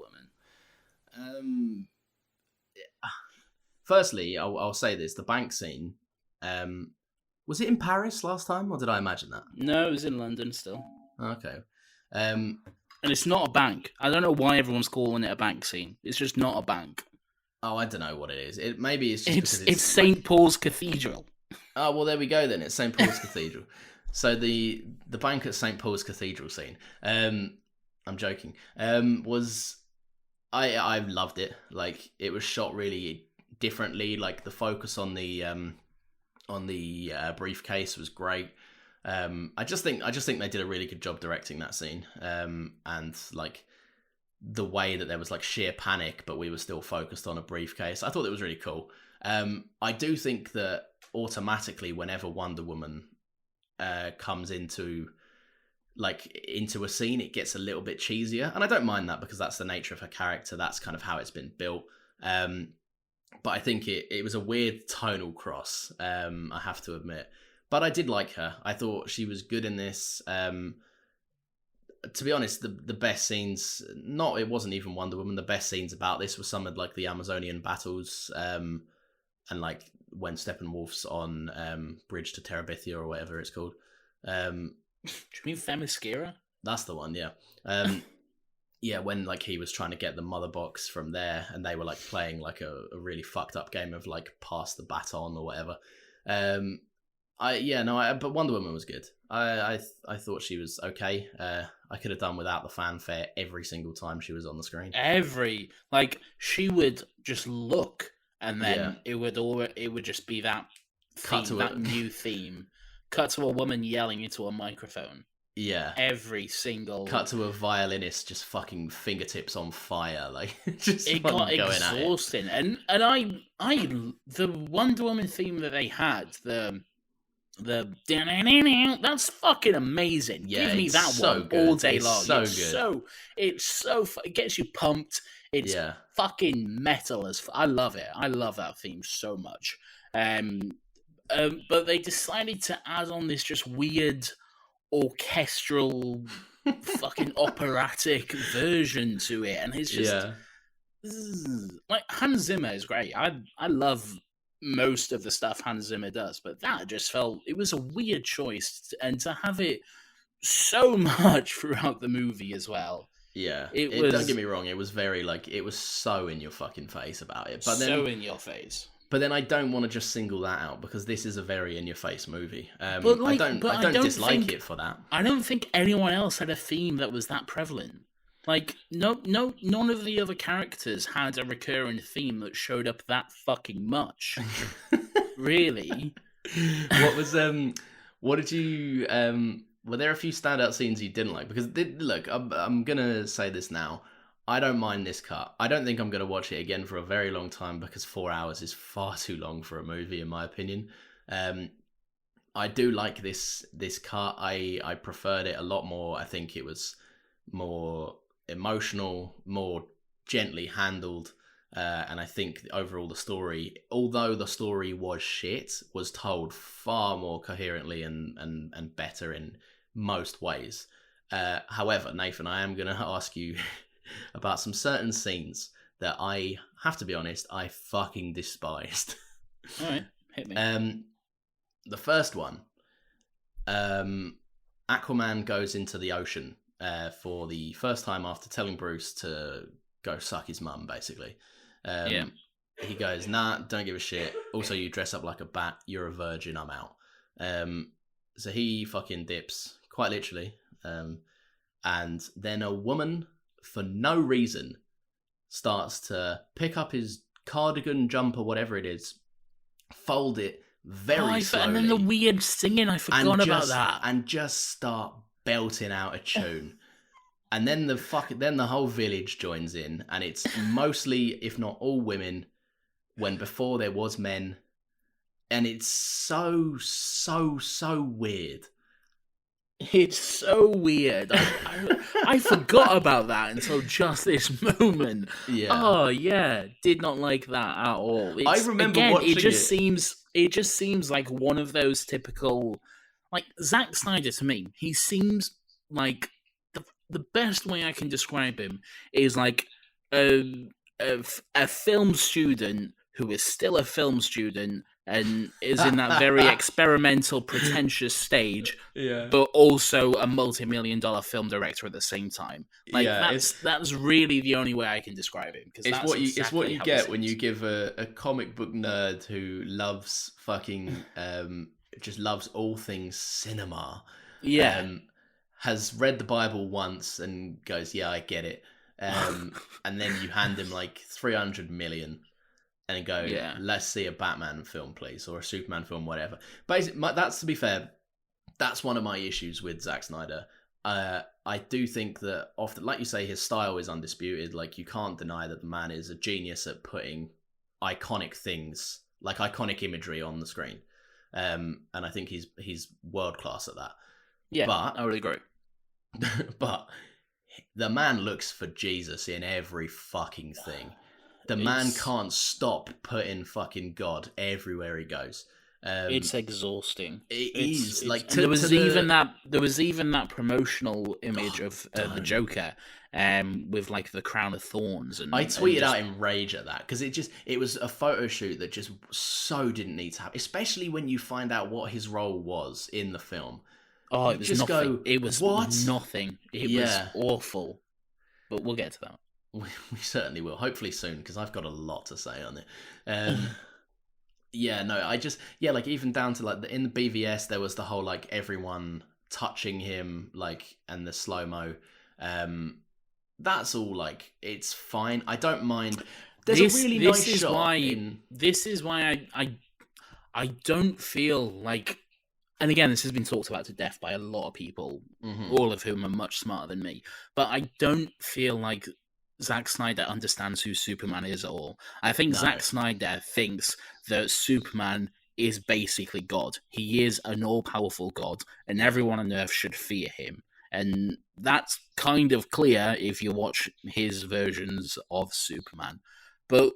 Woman? Firstly, I'll say this: the bank scene. Was it in Paris last time, or did I imagine that? No, it was in London still. Okay. Um, And it's not a bank. I don't know why everyone's calling it a bank scene. It's just not a bank. oh, I don't know what it is. Maybe it's just because It's St. Paul's Cathedral. Oh, well, there we go then. It's St. Paul's Cathedral. So the bank at St. Paul's Cathedral scene, I'm joking, was... I loved it. Like, it was shot really differently. Like, the focus on the briefcase was great. I just think they did a really good job directing that scene. And like the way that there was like sheer panic, but we were still focused on a briefcase. I thought it was really cool. I do think that automatically, whenever Wonder Woman comes into a scene, it gets a little bit cheesier, and I don't mind that because that's the nature of her character. That's kind of how it's been built. But I think it was a weird tonal cross, I have to admit. But I did like her. I thought she was good in this. To be honest, the best scenes, it wasn't even Wonder Woman. The best scenes about this were some of like the Amazonian battles, and like when Steppenwolf's on Bridge to Terabithia or whatever it's called. Do you mean Themyscira? That's the one, yeah. Yeah, when like he was trying to get the mother box from there, and they were like playing like a really fucked up game of like pass the baton or whatever. But Wonder Woman was good. I thought she was okay. I could have done without the fanfare every single time she was on the screen. She would just look, and then it would just be that new theme. Cut to a woman yelling into a microphone. Yeah. Every single... Cut to a violinist just fucking fingertips on fire. Like, just it got exhausting. And the Wonder Woman theme that they had, the that's fucking amazing. Yeah, give me that so one good. all day It's long. So good. It gets you pumped. It's fucking metal as I love it. I love that theme so much. But they decided to add on this just weird orchestral fucking operatic version to it, and it's just like Hans Zimmer is great. I love most of the stuff Hans Zimmer does, but that just felt it was a weird choice, and to have it so much throughout the movie as well. Yeah, don't get me wrong, it was very like it was so in your fucking face about it, but then so in your face. But then I don't want to just single that out because this is a very in-your-face movie. I don't dislike it for that. I don't think anyone else had a theme that was that prevalent. Like, none of the other characters had a recurring theme that showed up that fucking much. Really? What did you? Were there a few standout scenes you didn't like? Because look, I'm gonna say this now. I don't mind this cut. I don't think I'm going to watch it again for a very long time because 4 hours is far too long for a movie, in my opinion. I do like this cut. I preferred it a lot more. I think it was more emotional, more gently handled. And I think overall the story, although the story was shit, was told far more coherently and better in most ways. However, Nathan, I am going to ask you... about some certain scenes that I have to be honest, I fucking despised. All right, hit me. The first one, Aquaman goes into the ocean for the first time after telling Bruce to go suck his mum, basically. He goes, nah, don't give a shit. Also, you dress up like a bat. You're a virgin. I'm out. So he fucking dips, quite literally. And then a woman... for no reason, starts to pick up his cardigan, jumper, whatever it is, fold it very slowly. And then the weird singing, I forgot about that. And just start belting out a tune. And then the whole village joins in, and it's mostly, if not all women, when before there was men. And it's so weird. It's so weird. I forgot about that until just this moment. Yeah. Oh yeah, did not like that at all. I remember watching it. Just seems like one of those typical, like Zack Snyder to me. He seems like the best way I can describe him is like a film student who is still a film student and is in that very experimental, pretentious stage, Yeah. but also a multi-million-dollar film director at the same time. Like, Yeah, that's really the only way I can describe him. Because it's what you get when you give a comic book nerd who loves fucking just loves all things cinema. Yeah. Has read the Bible once and goes, yeah, I get it. And then you hand him like 300 million and go, Yeah. let's see a Batman film, please, or a Superman film, whatever. Basically, that's, to be fair, that's one of my issues with Zack Snyder. I do think that often, like you say, his style is undisputed. Like, you can't deny that the man is a genius at putting iconic things, like iconic imagery, on the screen. And I think he's world class at that. Yeah, but I would agree. But the man looks for Jesus in every fucking thing. The man can't stop putting fucking God everywhere he goes. It's exhausting. It's like there was even that promotional image of the Joker, with like the crown of thorns. And I tweeted out in rage at that because it was a photo shoot that just so didn't need to happen, especially when you find out what his role was in the film. Oh, it was just nothing. Go, it was what? Nothing. It was awful. But we'll get to that. We certainly will. Hopefully soon, because I've got a lot to say on it. Yeah, no, like even down to like in the BVS, there was the whole like everyone touching him, like, and the slow-mo. That's all like, it's fine. I don't mind. There's a really nice shot. This is why I don't feel like. And again, this has been talked about to death by a lot of people, all of whom are much smarter than me. But I don't feel like Zack Snyder understands who Superman is at all. I think Zack Snyder thinks that Superman is basically God. He is an all-powerful God, and everyone on Earth should fear him. And that's kind of clear if you watch his versions of Superman. But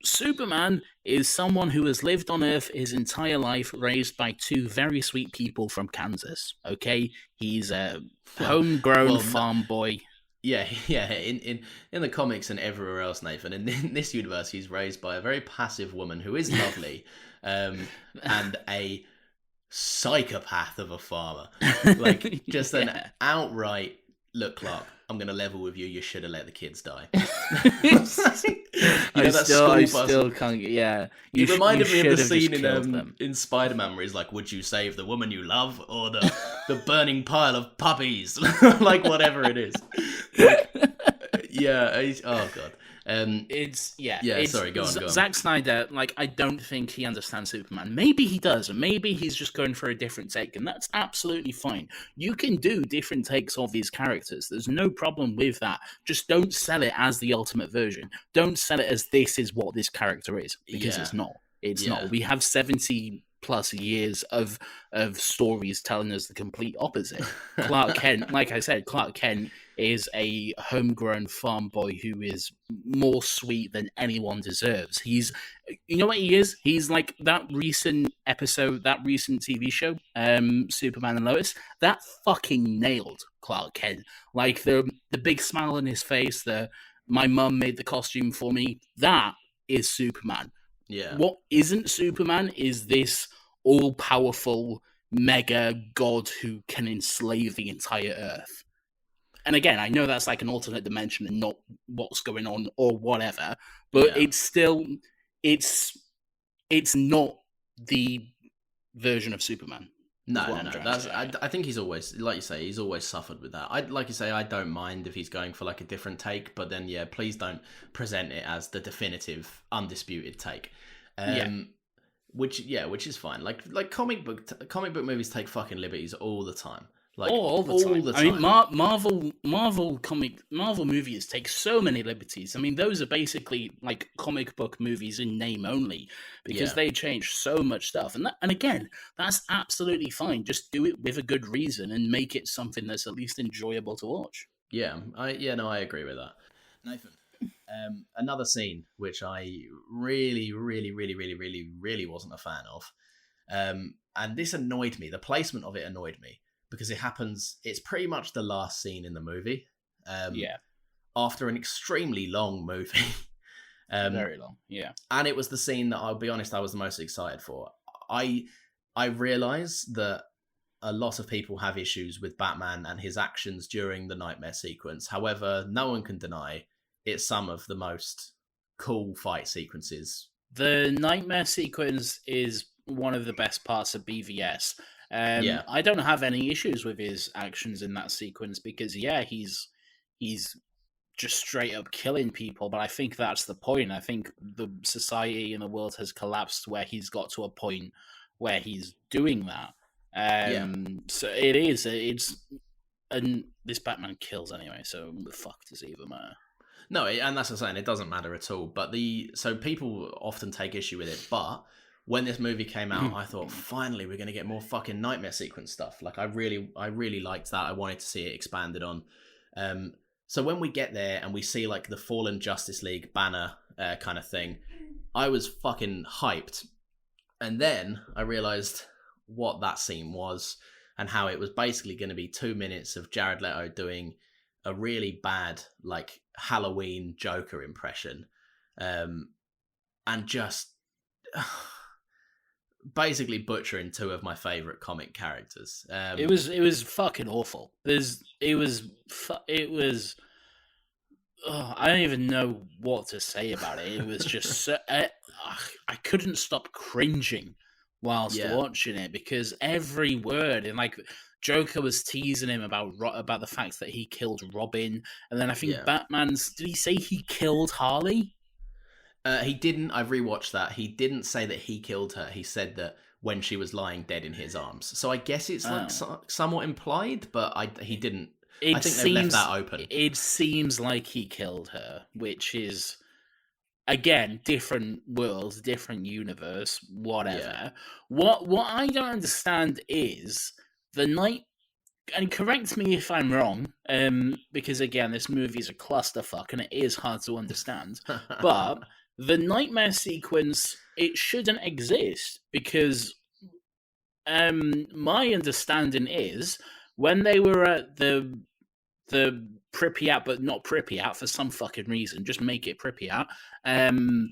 Superman is someone who has lived on Earth his entire life, raised by two very sweet people from Kansas. Okay, he's a homegrown farm boy. Yeah. In the comics and everywhere else, Nathan. In this universe, he's raised by a very passive woman who is lovely, and a psychopath of a farmer. Like, just an outright look, Clark, I'm going to level with you. You should have let the kids die. I still can't. Yeah, you reminded me of the scene in Spider-Man where he's like, "Would you save the woman you love or the burning pile of puppies?" Like, whatever it is. Like, oh god. Sorry, go on. Zack Snyder, like, I don't think he understands Superman. Maybe he does, and maybe he's just going for a different take, and that's absolutely fine. You can do different takes of these characters. There's no problem with that. Just don't sell it as the ultimate version. Don't sell it as this is what this character is, because it's not. It's not. We have 70 plus years of stories telling us the complete opposite. Clark Kent, like I said, Clark Kent is a homegrown farm boy who is more sweet than anyone deserves. You know what he is? He's like that recent episode, that recent TV show, Superman and Lois. That fucking nailed Clark Kent. Like the big smile on his face, my mum made the costume for me. That is Superman. Yeah. What isn't Superman is this all-powerful mega god who can enslave the entire Earth. And again, I know that's like an alternate dimension and not what's going on or whatever, but it's still, it's not the version of Superman. No. I think he's always, like you say, he's always suffered with that. Like you say, I don't mind if he's going for like a different take, but then please don't present it as the definitive, undisputed take. Which is fine. Like comic book movies take fucking liberties all the time. Like all the time. I mean, Marvel movies take so many liberties. I mean, those are basically like comic book movies in name only, because they change so much stuff. And again, that's absolutely fine. Just do it with a good reason and make it something that's at least enjoyable to watch. I agree with that. Nathan, another scene which I really, really, really, really, really, really wasn't a fan of, and this annoyed me. The placement of it annoyed me. Because it's pretty much the last scene in the movie. After an extremely long movie. Very long, yeah. And it was the scene that, I'll be honest, I was the most excited for. I realize that a lot of people have issues with Batman and his actions during the nightmare sequence. However, no one can deny it's some of the most cool fight sequences. The nightmare sequence is one of the best parts of BVS. Yeah. I don't have any issues with his actions in that sequence because, yeah, he's just straight up killing people. But I think that's the point. I think the society and the world has collapsed where he's got to a point where he's doing that. So and this Batman kills anyway. So the fuck does it even matter? No, and that's what I'm saying. It doesn't matter at all. But so people often take issue with it. But when this movie came out, I thought, finally, we're going to get more fucking nightmare sequence stuff. Like, I really liked that. I wanted to see it expanded on. So when we get there and we see like the fallen Justice League banner kind of thing, I was fucking hyped. And then I realized what that scene was and how it was basically going to be 2 minutes of Jared Leto doing a really bad like Halloween Joker impression, and just basically butchering two of my favorite comic characters. It was fucking awful. It was. Oh, I don't even know what to say about it. It was just so, I couldn't stop cringing whilst watching it because every word and like Joker was teasing him about the fact that he killed Robin, and then I think Batman's. Did he say he killed Harley? He didn't. I've rewatched that. He didn't say that he killed her. He said that when she was lying dead in his arms. So I guess it's like somewhat implied, but he didn't. I think they left that open. It seems like he killed her, which is, again, different worlds, different universe, whatever. Yeah. What I don't understand is the night, and correct me if I'm wrong, because again, this movie is a clusterfuck and it is hard to understand, but the nightmare sequence, it shouldn't exist because my understanding is when they were at the Pripyat, but not Pripyat for some fucking reason, just make it Pripyat, and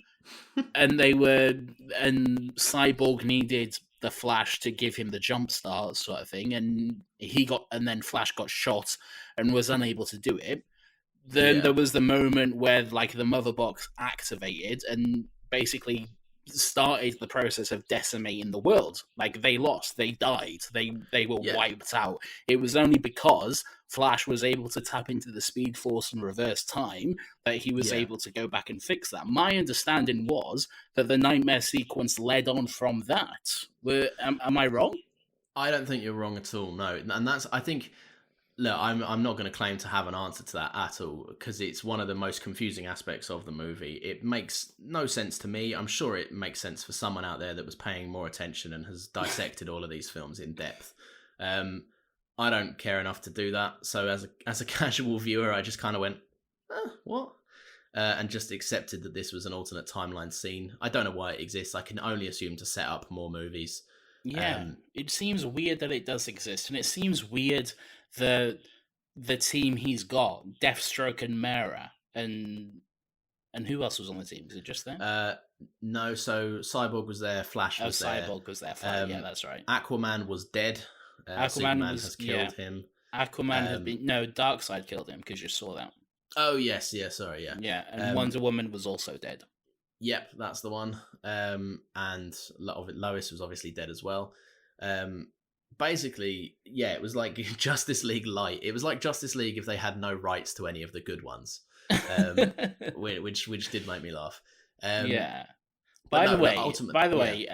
Cyborg needed the Flash to give him the jump start sort of thing, and then Flash got shot and was unable to do it. Then there was the moment where like the mother box activated and basically started the process of decimating the world. Like they lost, they died, they were wiped out. It was only because Flash was able to tap into the Speed Force and reverse time that he was able to go back and fix that. My understanding was that the nightmare sequence led on from that. Am I wrong? I don't think you're wrong at all. No, and that's I think. Look, I'm not going to claim to have an answer to that at all because it's one of the most confusing aspects of the movie. It makes no sense to me. I'm sure it makes sense for someone out there that was paying more attention and has dissected all of these films in depth. I don't care enough to do that. So as a casual viewer, I just kind of went, what? And just accepted that this was an alternate timeline scene. I don't know why it exists. I can only assume to set up more movies. Yeah, it seems weird that it does exist, and it seems weird the team he's got, Deathstroke and Mera, and who else was on the team? Was it just them? No, so Cyborg was there, Flash was there. Cyborg was there, Flash, yeah, that's right. Aquaman was dead. Aquaman has killed him. Aquaman had been... No, Darkseid killed him, because you saw that. Oh, yes, sorry, yeah. Yeah, and Wonder Woman was also dead. Yep, that's the one. And Lois was obviously dead as well. Basically, yeah, it was like Justice League light. It was like Justice League if they had no rights to any of the good ones, which did make me laugh. Yeah. By the way,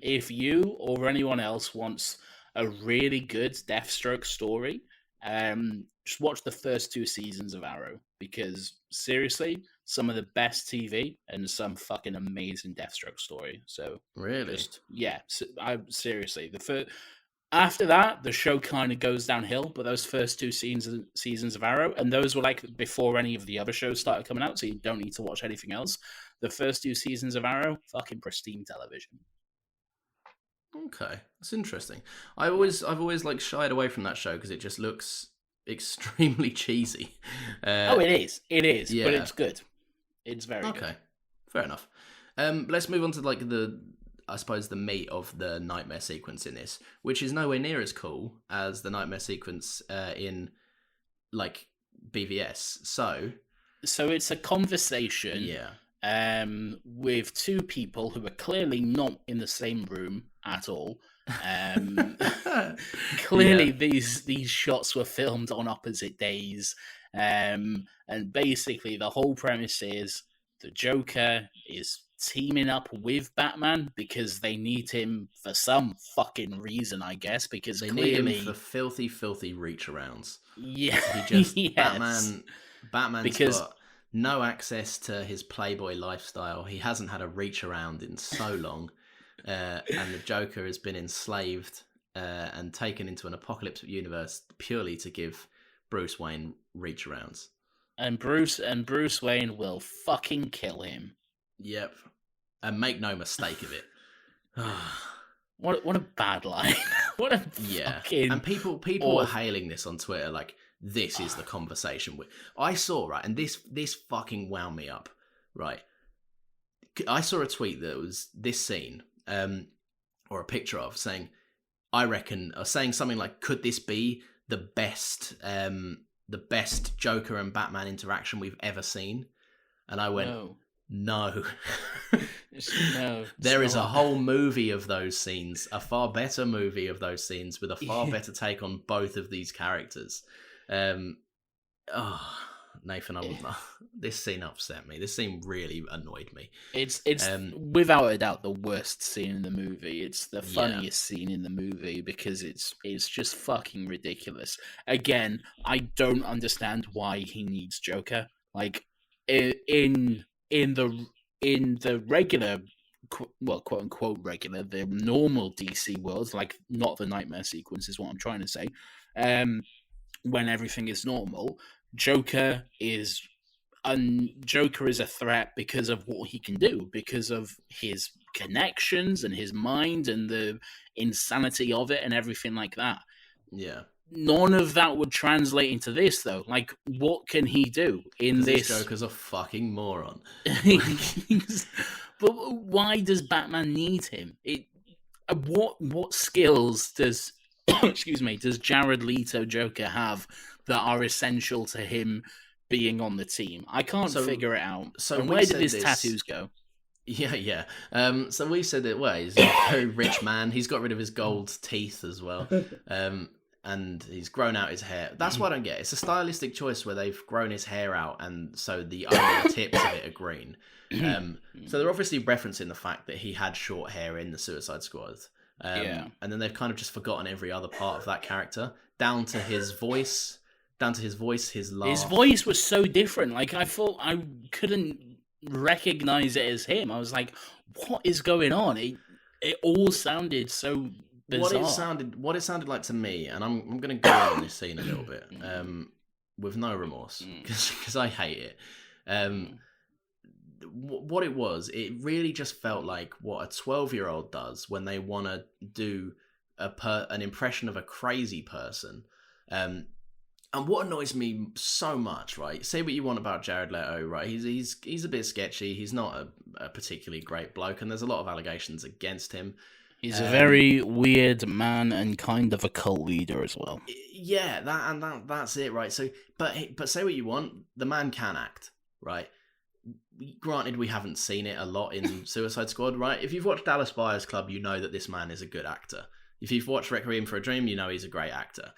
if you or anyone else wants a really good Deathstroke story, just watch the first 2 seasons of Arrow because seriously, some of the best TV and some fucking amazing Deathstroke story. So really, seriously, after that, the show kind of goes downhill, but those first 2 seasons of Arrow, and those were like before any of the other shows started coming out, so you don't need to watch anything else. The first 2 seasons of Arrow, fucking pristine television. Okay, that's interesting. I've always like shied away from that show because it just looks extremely cheesy. It is, yeah. But it's good. It's very good. Fair enough. Let's move on to like I suppose the meat of the nightmare sequence in this, which is nowhere near as cool as the nightmare sequence in like BVS. So it's a conversation Yeah. with two people who are clearly not in the same room at all. Clearly, these shots were filmed on opposite days, and basically the whole premise is the Joker is teaming up with Batman because they need him for some fucking reason, I guess. Because They clearly, need him for filthy reach arounds. yeah, He just yes. Batman's Because got no access to his Playboy lifestyle. He hasn't had a reach around in so long, and the Joker has been enslaved and taken into an apocalyptic universe purely to give Bruce Wayne reach arounds. and Bruce Wayne will fucking kill him. Yep, and make no mistake of it. What a bad line. What a fucking and people were hailing this on Twitter like this is the conversation. I saw right, and this fucking wound me up. Right, I saw a tweet that was this scene, or a picture of saying, I reckon, or saying something like, could this be the best Joker and Batman interaction we've ever seen? And I went, no. No, There is a whole movie of those scenes, a far better movie of those scenes with a far better take on both of these characters. Nathan, this scene upset me. This scene really annoyed me. It's without a doubt the worst scene in the movie. It's the funniest scene in the movie because it's just fucking ridiculous. Again, I don't understand why he needs Joker. Like in the regular, well, quote unquote regular, the normal DC worlds, like not the nightmare sequence is what I'm trying to say. When everything is normal, Joker is a threat because of what he can do, because of his connections and his mind and the insanity of it and everything like that. Yeah. None of that would translate into this, though. Like, what can he do in this? Joker's a fucking moron. But why does Batman need him? What skills does does Jared Leto Joker have that are essential to him being on the team? I can't figure it out. So where did his tattoos go? Yeah. So we said that, well, he's a very rich man. He's got rid of his gold teeth as well. And he's grown out his hair. That's what I don't get. It's a stylistic choice where they've grown his hair out, and so the tips of it are green. So they're obviously referencing the fact that he had short hair in the Suicide Squad. And then they've kind of just forgotten every other part of that character, down to his voice, his laugh. His voice was so different. Like, I thought I couldn't recognize it as him. I was like, what is going on? It all sounded so bizarre. What it sounded like to me, and I'm going to go on this scene a little bit, with no remorse, because I hate it. What it was, it really just felt like what a 12-year-old does when they want to do an impression of a crazy person. And what annoys me so much, right? Say what you want about Jared Leto, right? He's a bit sketchy. He's not a particularly great bloke, and there's a lot of allegations against him. He's a very weird man and kind of a cult leader as well. Yeah, that's it, right? So, but say what you want, the man can act, right? Granted, we haven't seen it a lot in Suicide Squad, right? If you've watched Dallas Buyers Club, you know that this man is a good actor. If you've watched Requiem for a Dream, you know he's a great actor.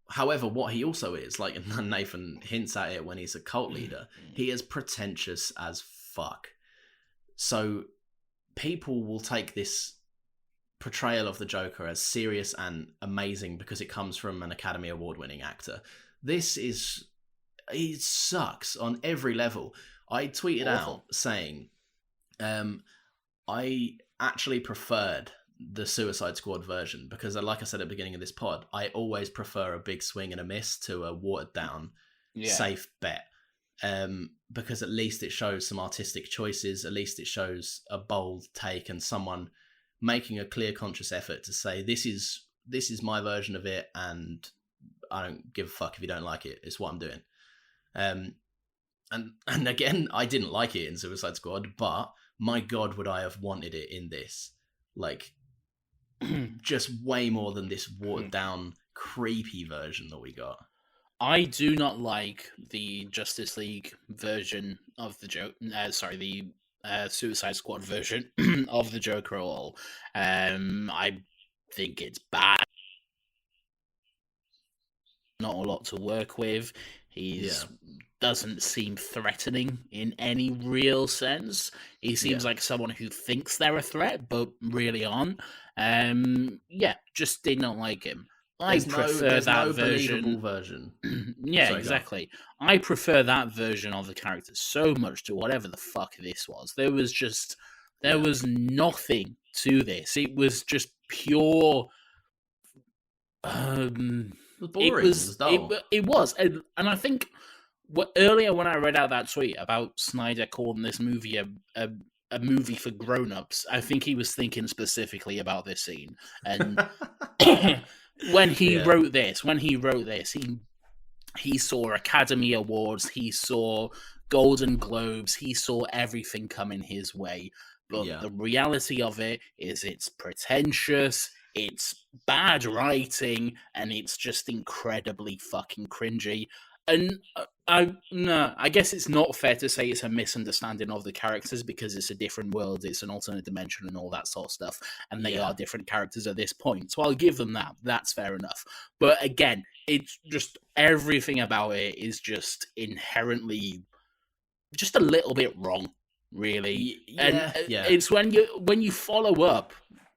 However, what he also is, like Nathan hints at it when he's a cult leader, he is pretentious as fuck. So people will take this portrayal of the Joker as serious and amazing because it comes from an Academy Award-winning actor. It sucks on every level. I tweeted out saying, I actually preferred the Suicide Squad version because, like I said at the beginning of this pod, I always prefer a big swing and a miss to a watered down, safe bet. Because at least it shows some artistic choices. At least it shows a bold take and someone making a clear, conscious effort to say, this is my version of it, and I don't give a fuck if you don't like it. It's what I'm doing. And again, I didn't like it in Suicide Squad, but my God, would I have wanted it in this? Like, just way more than this watered down, creepy version that we got. I do not like the Justice League version of the joke. The Suicide Squad version of the Joker at all. I think it's bad. Not a lot to work with. He's doesn't seem threatening in any real sense. He seems like someone who thinks they're a threat, but really aren't. Just did not like him. I prefer that believable version. Yeah, sorry, exactly. I prefer that version of the character so much to whatever the fuck this was. There was nothing to this. It was just pure. It was boring. It was dull. It was, and I think earlier when I read out that tweet about Snyder calling this movie a movie for grown-ups, I think he was thinking specifically about this scene. And when he wrote this, he saw Academy Awards, he saw Golden Globes, he saw everything coming his way. But the reality of it is it's pretentious, it's bad writing, and it's just incredibly fucking cringy. And I guess it's not fair to say it's a misunderstanding of the characters because it's a different world, it's an alternate dimension and all that sort of stuff, and they are different characters at this point. So I'll give them that. That's fair enough. But again, it's just everything about it is just inherently just a little bit wrong, really. It's when you follow up.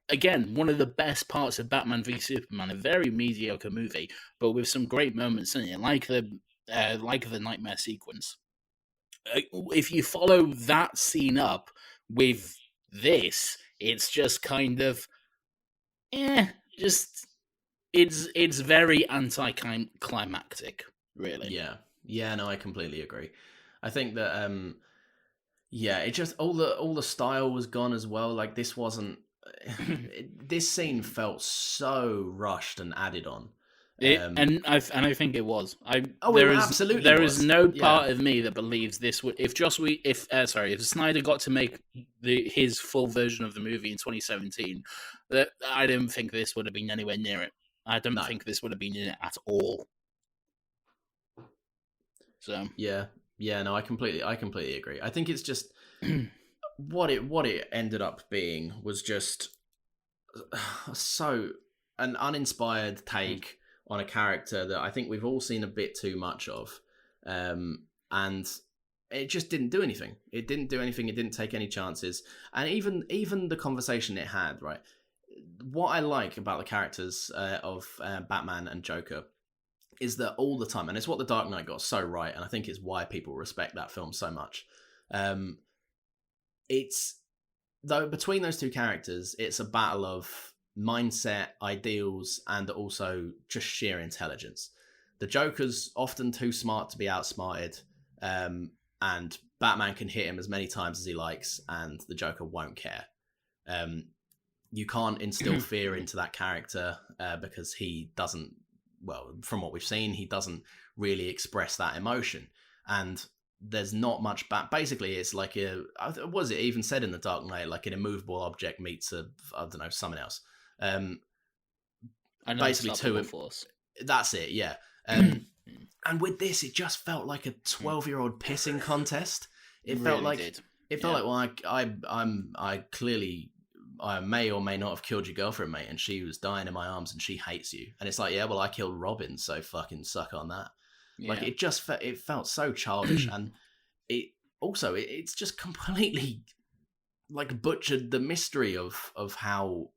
Again, one of the best parts of Batman v Superman, a very mediocre movie, but with some great moments in it, like the nightmare sequence. If you follow that scene up with this, it's just kind of, it's very anticlimactic, really. Yeah, no, I completely agree. I think that, it just all the style was gone as well. Like this wasn't. This scene felt so rushed and added on. And I think it was. Absolutely. There is no part of me that believes this would. If Snyder got to make his full version of the movie in 2017, that I don't think this would have been anywhere near it. I don't think this would have been in it at all. So no, I completely agree. I think it's just what it ended up being was just so an uninspired take on a character that I think we've all seen a bit too much of, and it just didn't do anything. It didn't do anything. It didn't take any chances, and even the conversation it had, right? What I like about the characters of Batman and Joker is that all the time, and it's what The Dark Knight got so right, and I think it's why people respect that film so much. It's though between those two characters, it's a battle of mindset, ideals, and also just sheer intelligence. The Joker's often too smart to be outsmarted, and Batman can hit him as many times as he likes, and the Joker won't care. You can't instill fear into that character because he doesn't, well, from what we've seen, he doesn't really express that emotion. And there's not much basically it's like was it even said in The Dark Knight, like an immovable object meets someone else. Basically two force. That's it, yeah. And with this, it just felt like a 12-year-old pissing contest. It felt like well, I clearly I may or may not have killed your girlfriend, mate, and she was dying in my arms and she hates you. And it's like, yeah, well, I killed Robin, so fucking suck on that. Yeah. Like it felt so childish, and it's just completely like butchered the mystery of how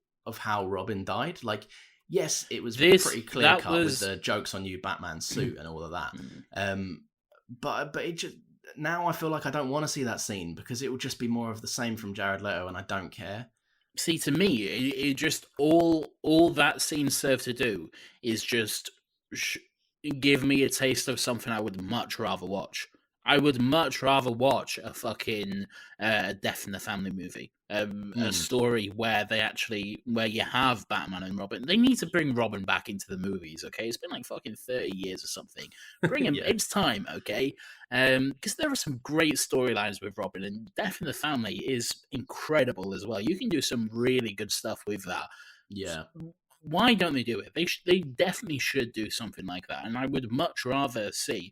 Robin died. Like, yes, it was pretty clear cut with the jokes on you, Batman suit and all of that. But it just, now I feel like I don't want to see that scene because it will just be more of the same from Jared Leto, and I don't care. See, to me, it just all that scene served to do is just give me a taste of something I would much rather watch. I would much rather watch a fucking Death in the Family movie, a story where where you have Batman and Robin. They need to bring Robin back into the movies, okay? It's been like fucking 30 years or something. Bring him. Yeah. It's time, okay? Because there are some great storylines with Robin, and Death in the Family is incredible as well. You can do some really good stuff with that. Yeah. Why don't they do it? They definitely should do something like that, and I would much rather see.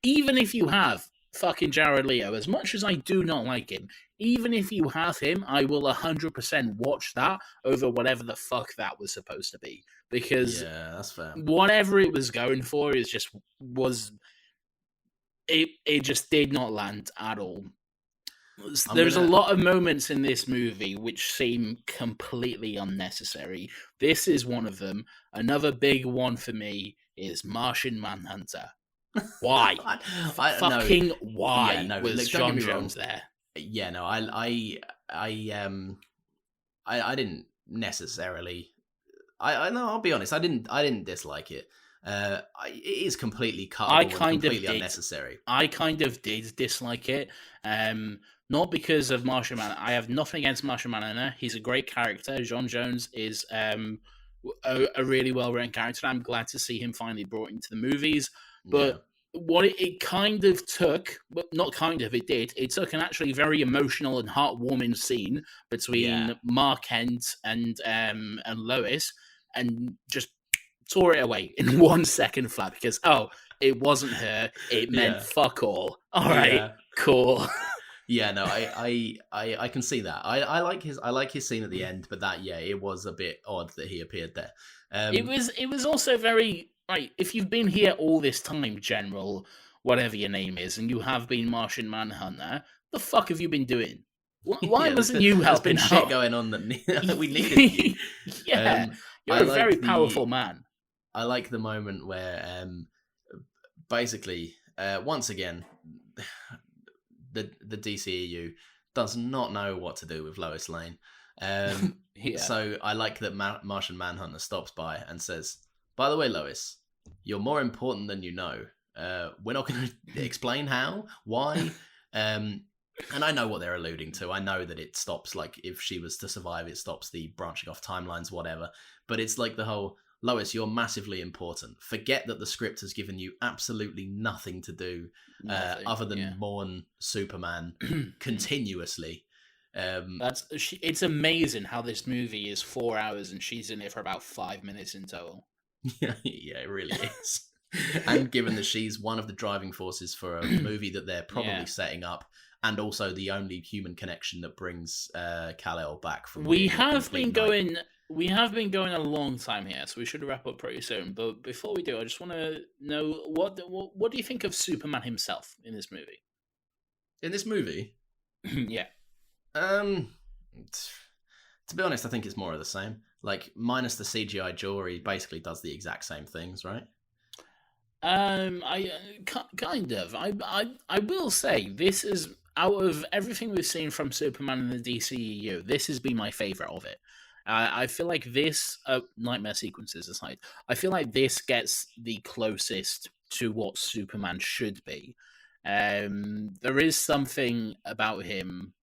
Even if you have fucking Jared Leto, as much as I do not like him, even if you have him, I will 100% watch that over whatever the fuck that was supposed to be, because Yeah, that's fair. whatever it was going for is just was it just did not land at all. There's a lot of moments in this movie which seem completely unnecessary. This is one of them. Another big one for me is Martian Manhunter. Why? Fucking why Yeah, no, was look, don't John get me Jones wrong. there? Yeah, no, I didn't necessarily. I no, I'll be honest. I didn't dislike it. It is completely cuttable and completely unnecessary. I kind of did dislike it. Not because of Martian Manhunter. I have nothing against Martian Manhunter. He's a great character. John Jones is a really well written character. I'm glad to see him finally brought into the movies. But what it kind of took, but not kind of, it did. It took an actually very emotional and heartwarming scene between Mark Kent and Lois, and just tore it away in 1 second flat because it wasn't her. It meant fuck all. All right, cool. Yeah, no, I can see that. I like his scene at the end, but it was a bit odd that he appeared there. It was also very right. If you've been here all this time, General, whatever your name is, and you have been Martian Manhunter, the fuck have you been doing? Why wasn't you helping out? There's been shit going on that we needed you. You're a very powerful man. I like the moment where, basically, once again, the DCEU does not know what to do with Lois Lane. So I like that Martian Manhunter stops by and says, "By the way, Lois, you're more important than you know. We're not going to explain how, why." And I know what they're alluding to. I know that it stops, like, if she was to survive, it stops the branching off timelines, whatever. But it's like the whole, Lois, you're massively important. Forget that the script has given you absolutely nothing to do other than mourn Superman continuously. It's amazing how this movie is 4 hours and she's in it for about 5 minutes in total. Yeah, it really is. And given that she's one of the driving forces for a movie that they're probably setting up, and also the only human connection that brings Kal-El back from we have been going a long time here, so we should wrap up pretty soon. But before we do, I just want to know what do you think of Superman himself in this movie? In this movie, yeah. To be honest, I think it's more of the same. Like, minus the CGI jaw, he basically does the exact same things, right? I kind of. I will say this is, out of everything we've seen from Superman in the DCEU, this has been my favorite of it. I feel like this, nightmare sequences aside, I feel like this gets the closest to what Superman should be. There is something about him,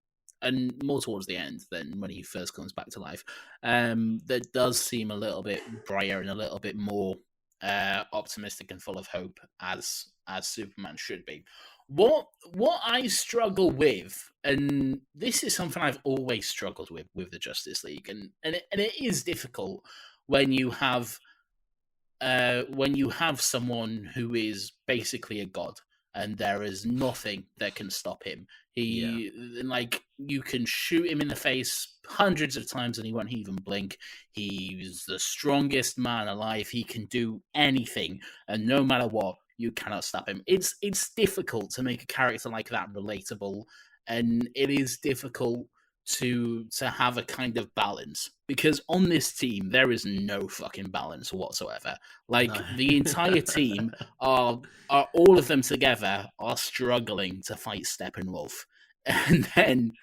and more towards the end than when he first comes back to life, that does seem a little bit brighter and a little bit more optimistic and full of hope, as Superman should be. What I struggle with, and this is something I've always struggled with the Justice League, and it is difficult when you have someone who is basically a god, and there is nothing that can stop him. Like, you can shoot him in the face hundreds of times and he won't even blink. He's the strongest man alive. He can do anything, and no matter what, you cannot stop him. It's difficult to make a character like that relatable, and it is difficult to have a kind of balance, because on this team there is no fucking balance whatsoever. Like, the entire team are all of them together are struggling to fight Steppenwolf, and then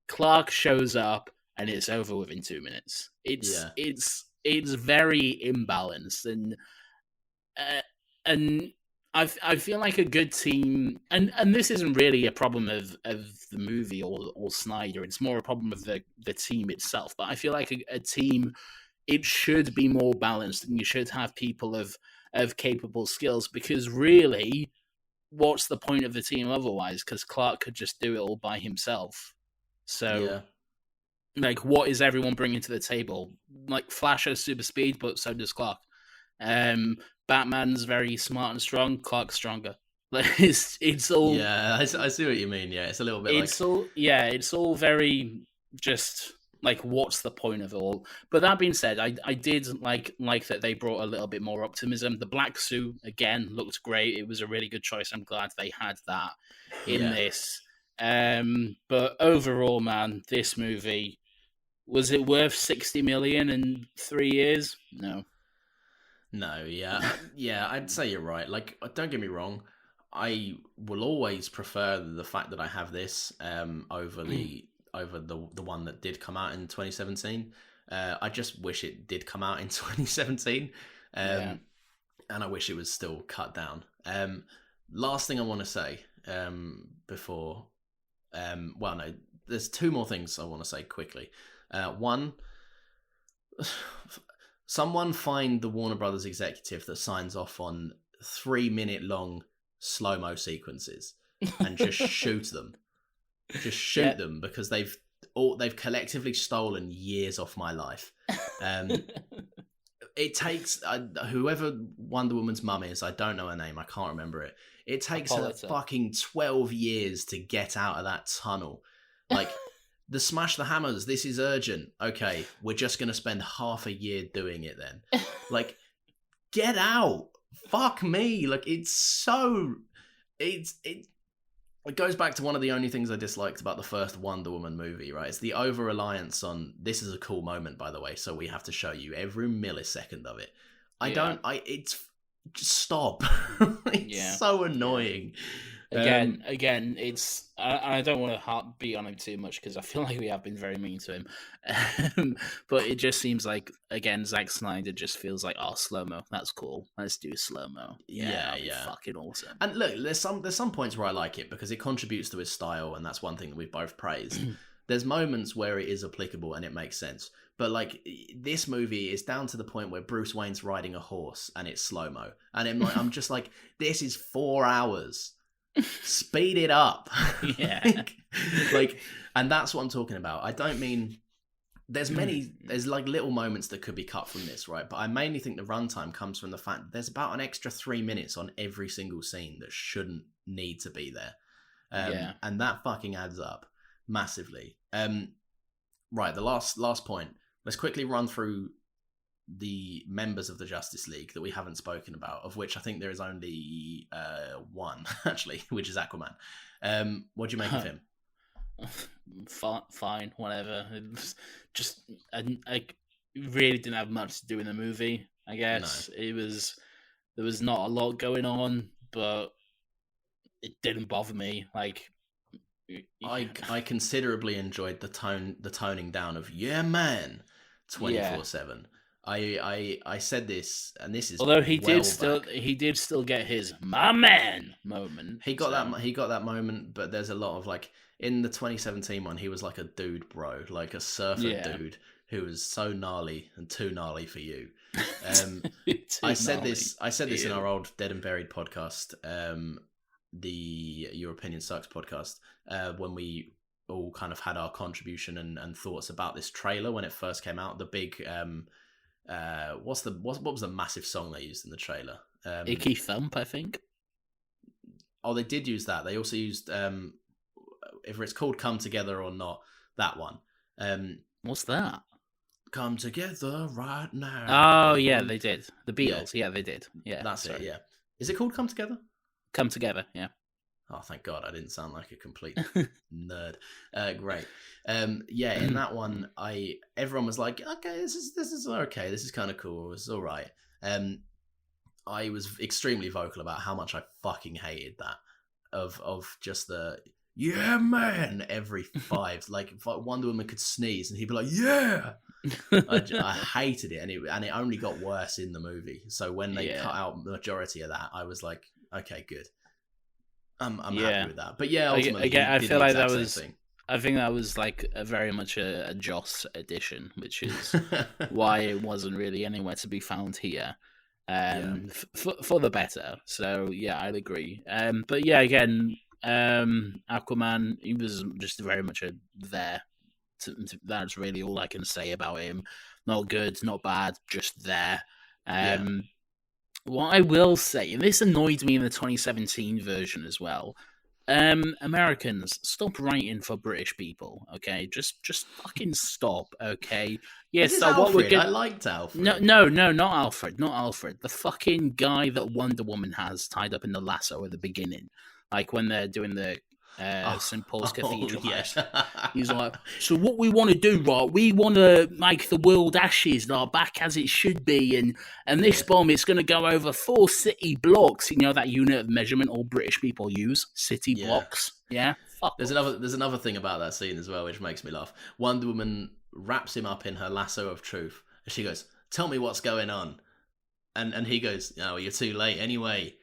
Clark shows up and it's over within 2 minutes. It's very imbalanced, and I feel like a good team, and this isn't really a problem of the movie or Snyder. It's more a problem of the team itself. But I feel like a team, it should be more balanced, and you should have people of capable skills, because really, what's the point of the team otherwise? Because Clark could just do it all by himself. So, Yeah. like, what is everyone bringing to the table? Like, Flash has super speed, but so does Clark. Um, Batman's very smart and strong. Clark's stronger. Like, it's all Yeah, I see what you mean. Yeah, it's a little bit like it's all very just like, what's the point of it all? But that being said, I did like that they brought a little bit more optimism. The black suit again looked great. It was a really good choice. I'm glad they had that in yeah. this. But overall, man, this movie, was it worth 60 million in 3 years? No. No, yeah, yeah, I'd say you're right. Like, don't get me wrong, I will always prefer the fact that I have this over the one that did come out in 2017. I just wish it did come out in 2017, Yeah. and I wish it was still cut down. Last thing I want to say before, well, no, there's two more things I want to say quickly. One. Someone find the Warner Brothers executive that signs off on 3-minute long slow-mo sequences and just shoot them. Just shoot them, because they've collectively stolen years off my life. It takes whoever Wonder Woman's mum is, I don't know her name, I can't remember it. It takes her fucking 12 years to get out of that tunnel. Like, the Smash the Hammers, this is urgent. Okay, we're just going to spend half a year doing it then. Like, get out. Fuck me. Like, it's so... It goes back to one of the only things I disliked about the first Wonder Woman movie, right? It's the over-reliance on, this is a cool moment, by the way, so we have to show you every millisecond of it. Just stop. It's so annoying. Again, it's I don't want to beat on him too much, because I feel like we have been very mean to him. But it just seems like, again, Zack Snyder just feels like, oh, slow-mo, that's cool. Let's do slow-mo. Yeah. Fucking awesome. And look, there's some points where I like it because it contributes to his style, and that's one thing that we've both praised. There's moments where it is applicable and it makes sense. But, like, this movie is down to the point where Bruce Wayne's riding a horse and it's slow-mo. And I'm just like, this is 4 hours. Speed it up. Yeah. like, and that's what I'm talking about. I don't mean there's like little moments that could be cut from this, right? But I mainly think the runtime comes from the fact that there's about an extra 3 minutes on every single scene that shouldn't need to be there. And that fucking adds up massively. Right, the last point. Let's quickly run through the members of the Justice League that we haven't spoken about, of which I think there is only one, actually, which is Aquaman. What do you make of him? Fine, whatever. Just I really didn't have much to do in the movie, I guess. No. There was not a lot going on, but it didn't bother me. Like, I considerably enjoyed the toning down of, yeah, man, 24/7. I said this, and this is, although he did still get his my man moment. He got that moment, but there's a lot of, like, in the 2017 one, he was like a dude bro, like a surfer dude who was so gnarly and too gnarly for you. I said this in our old Dead and Buried podcast, the Your Opinion Sucks podcast, when we all kind of had our contribution and thoughts about this trailer when it first came out. The big what was the massive song they used in the trailer? Icky Thump, I think. Oh, they did use that. They also used if it's called Come Together or Not, that one. What's that? Come together right now. Oh yeah, they did. The Beatles, yeah they did. Yeah, that's it. Yeah, is it called Come Together? Come Together, yeah. Oh, thank God, I didn't sound like a complete nerd. Great. Yeah, in that one, everyone was like, okay, this is okay. This is kind of cool. It's all right. I was extremely vocal about how much I fucking hated that of just the yeah man every 5. Like, if Wonder Woman could sneeze and he'd be like yeah. I hated it, and it only got worse in the movie. So when they cut out the majority of that, I was like, Okay, good. I'm Yeah. happy with that. But yeah, ultimately, Again, he I did feel the like that exact same was. thing. I think that was like very much a Joss edition, which is why it wasn't really anywhere to be found here. Yeah. For the better. So yeah, I'd agree. But yeah, again, Aquaman, he was just very much there. That's really all I can say about him. Not good, not bad, just there. Yeah. What I will say, and this annoyed me in the 2017 version as well. Americans, stop writing for British people, okay? Just fucking stop, okay? Is Yes, this so what we're Alfred? I going liked no, Alfred. no, no, not Alfred, not Alfred. The fucking guy that Wonder Woman has tied up in the lasso at the beginning, like when they're doing the St. Paul's Cathedral Yeah. heist. He's like, so what we want to do, right? We want to make the world ashes, like back as it should be, and this Yeah. bomb is going to go over 4 city blocks. You know that unit of measurement all British people use, city Yeah. blocks. Yeah, fuck There's off. another thing about that scene as well, which makes me laugh. Wonder Woman wraps him up in her lasso of truth, and she goes, "Tell me what's going on." And he goes, "Oh, you're too late anyway."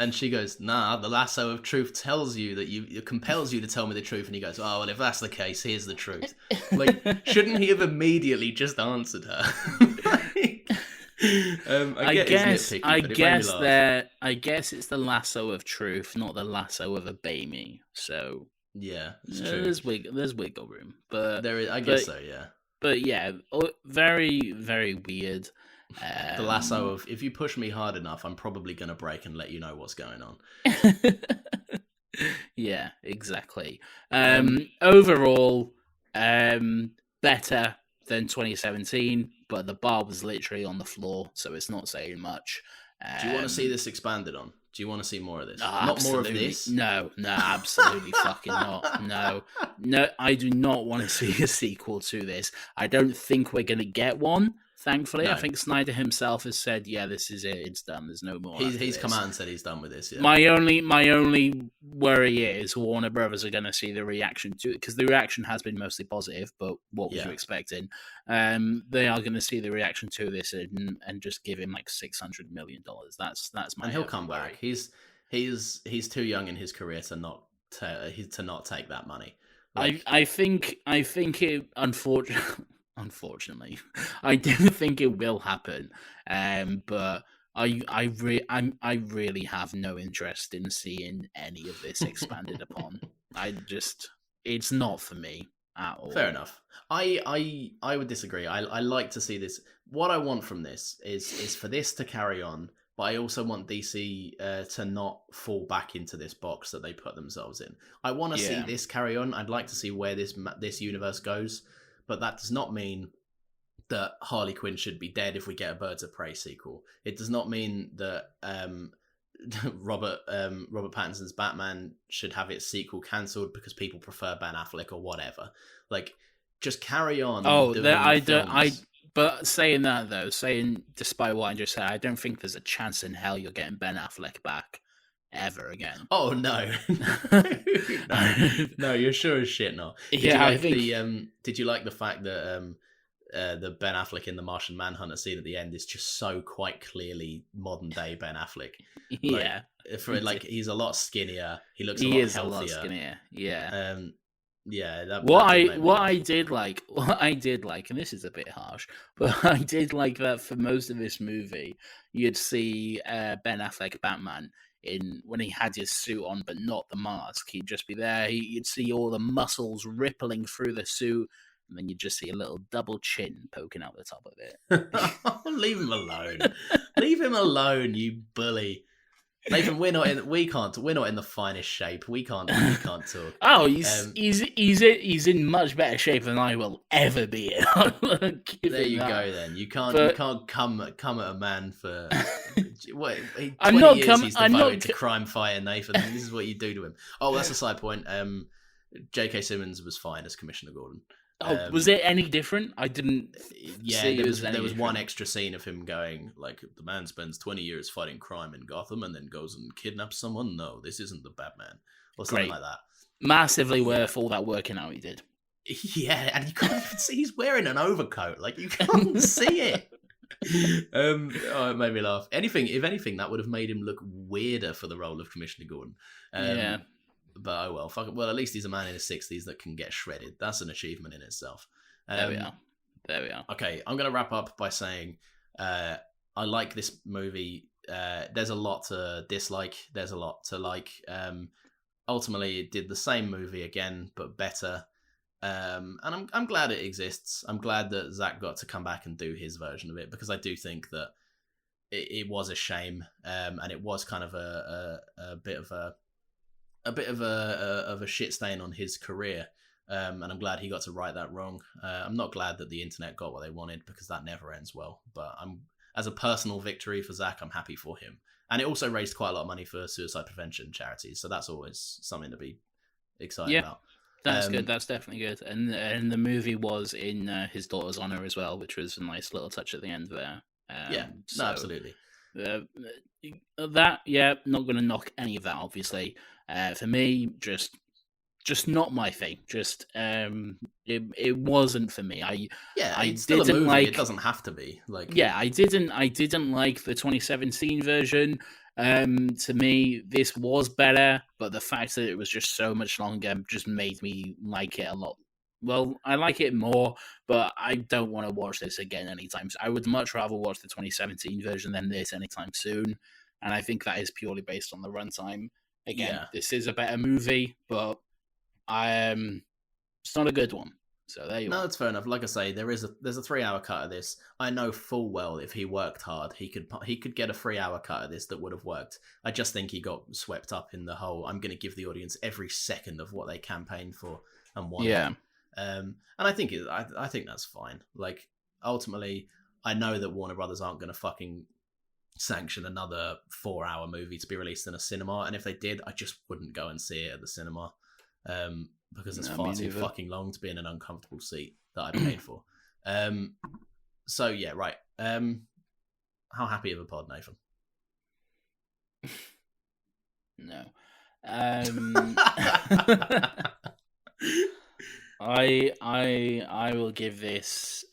And she goes, "Nah, the lasso of truth tells you that it compels you to tell me the truth." And he goes, "Oh, well, if that's the case, here's the truth." Like, shouldn't he have immediately just answered her? Like, I get his nitpicky, but it made me laugh. I guess it's the lasso of truth, not the lasso of a baby. So Yeah, it's true. there's wiggle room, but There is, I guess but so. Yeah. but yeah, very very weird. The lasso of, if you push me hard enough, I'm probably going to break and let you know what's going on. Yeah, exactly. Um, Overall, better than 2017, but the bar was literally on the floor, so it's not saying much. Do you want to see this expanded on? Do you want to see more of this? No, Not more of absolutely. this? No, absolutely fucking not. No, I do not want to see a sequel to this. I don't think we're going to get one, thankfully. No. I think Snyder himself has said, yeah, this is it. It's done. There's no more. He's come out and said he's done with this, yeah. My only worry is Warner Brothers are going to see the reaction to it, because the reaction has been mostly positive, but what was you expecting? They are going to see the reaction to this and just give him like $600 million. That's my. And he'll come back. He's too young in his career to not take that money. Like, I think it unfortunately I do think it will happen. But I really have no interest in seeing any of this expanded upon. It's not for me at all. Fair enough. I would disagree. I like to see this. What I want from this is for this to carry on, but I also want DC to not fall back into this box that they put themselves in. I want to see this carry on. I'd like to see where this universe goes, but that does not mean that Harley Quinn should be dead if we get a Birds of Prey sequel. It does not mean that Robert Pattinson's Batman should have its sequel cancelled because people prefer Ben Affleck or whatever. Like, just carry on. But saying that though, despite what I just said, I don't think there's a chance in hell you're getting Ben Affleck back ever again. Oh no, no, you're sure as shit not. Did you like the fact that the Ben Affleck in the Martian Manhunter scene at the end is just so quite clearly modern day Ben Affleck? Yeah, he's a lot skinnier. He looks a lot lot skinnier. Yeah. Yeah, what I did like, and this is a bit harsh, but I did like that for most of this movie, you'd see Ben Affleck Batman when he had his suit on, but not the mask. He'd just be there. You'd see all the muscles rippling through the suit, and then you'd just see a little double chin poking out the top of it. Leave him alone. Leave him alone, you bully. Nathan, we're not in the finest shape. We can't talk. Oh, he's in much better shape than I will ever be in. There you go. Then you can't come at a man for what? 20 he's devoted to crime fighting, Nathan. This is what you do to him. Oh, that's a side point. J.K. Simmons was fine as Commissioner Gordon. Was it any different? I didn't. There was one extra scene of him going like, the man spends 20 years fighting crime in Gotham and then goes and kidnaps someone. No, this isn't the Batman, or something like that. Massively worth all that working out he did. Yeah, and you can't even see he's wearing an overcoat. Like, you can't see it. Oh, it made me laugh. If anything, that would have made him look weirder for the role of Commissioner Gordon. Yeah. But oh well, fuck it. Well, at least he's a man in his 60s that can get shredded. That's an achievement in itself. There we are. There we are. Okay, I'm going to wrap up by saying I like this movie. There's a lot to dislike. There's a lot to like. Ultimately, it did the same movie again, but better. And I'm glad it exists. I'm glad that Zack got to come back and do his version of it, because I do think that it was a shame, and it was kind of a bit of a shit stain on his career. And I'm glad he got to right that wrong. I'm not glad that the internet got what they wanted, because that never ends well. But as a personal victory for Zack, I'm happy for him. And it also raised quite a lot of money for suicide prevention charities, so that's always something to be excited about. That's good. That's definitely good. And the movie was in his daughter's honor as well, which was a nice little touch at the end there. No, absolutely. Not going to knock any of that, obviously. For me, just not my thing. Just it wasn't for me. It's still a movie. It doesn't have to be I didn't like the 2017 version. To me, this was better, but the fact that it was just so much longer just made me like it a lot. Well, I like it more, but I don't want to watch this again anytime soon. I would much rather watch the 2017 version than this anytime soon, and I think that is purely based on the runtime. Again, This is a better movie, but it's not a good one. So there you go. are. No, that's fair enough. Like I say, there's a 3-hour cut of this. I know full well if he worked hard, he could get a 3-hour cut of this that would have worked. I just think he got swept up in the whole, I'm going to give the audience every second of what they campaigned for and wanted. Yeah. And I think I think that's fine. Like, ultimately, I know that Warner Brothers aren't going to fucking sanction another 4-hour movie to be released in a cinema, and if they did, I just wouldn't go and see it at the cinema. Because it's far too fucking long to be in an uncomfortable seat that I paid for. So yeah, right. How happy of a pod, Nathan? No. I will give this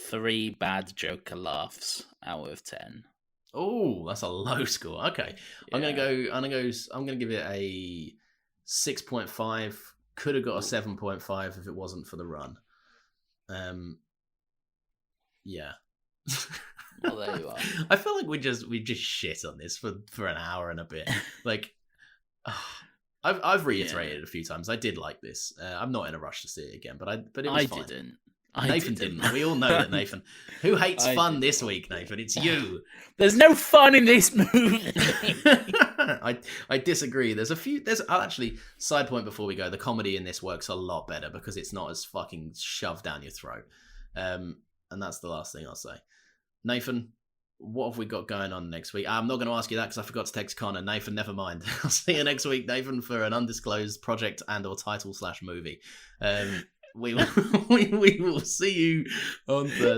3 bad Joker laughs out of 10. Oh, that's a low score. Okay, yeah. I'm gonna give it a 6.5. Could have got a 7.5 if it wasn't for the run. Yeah. Well, there you are. I feel like we just shit on this for an hour and a bit. Like, I've reiterated it a few times. I did like this. I'm not in a rush to see it again, but it was fine. Didn't. Nathan didn't. We all know that, Nathan. Who hates fun this week, Nathan? It's you. There's no fun in this movie. I disagree. There's actually, side point before we go, the comedy in this works a lot better because it's not as fucking shoved down your throat. And that's the last thing I'll say. Nathan, what have we got going on next week? I'm not going to ask you that because I forgot to text Connor. Nathan, never mind. I'll see you next week, Nathan, for an undisclosed project and or title / movie. We will see you on Thursday.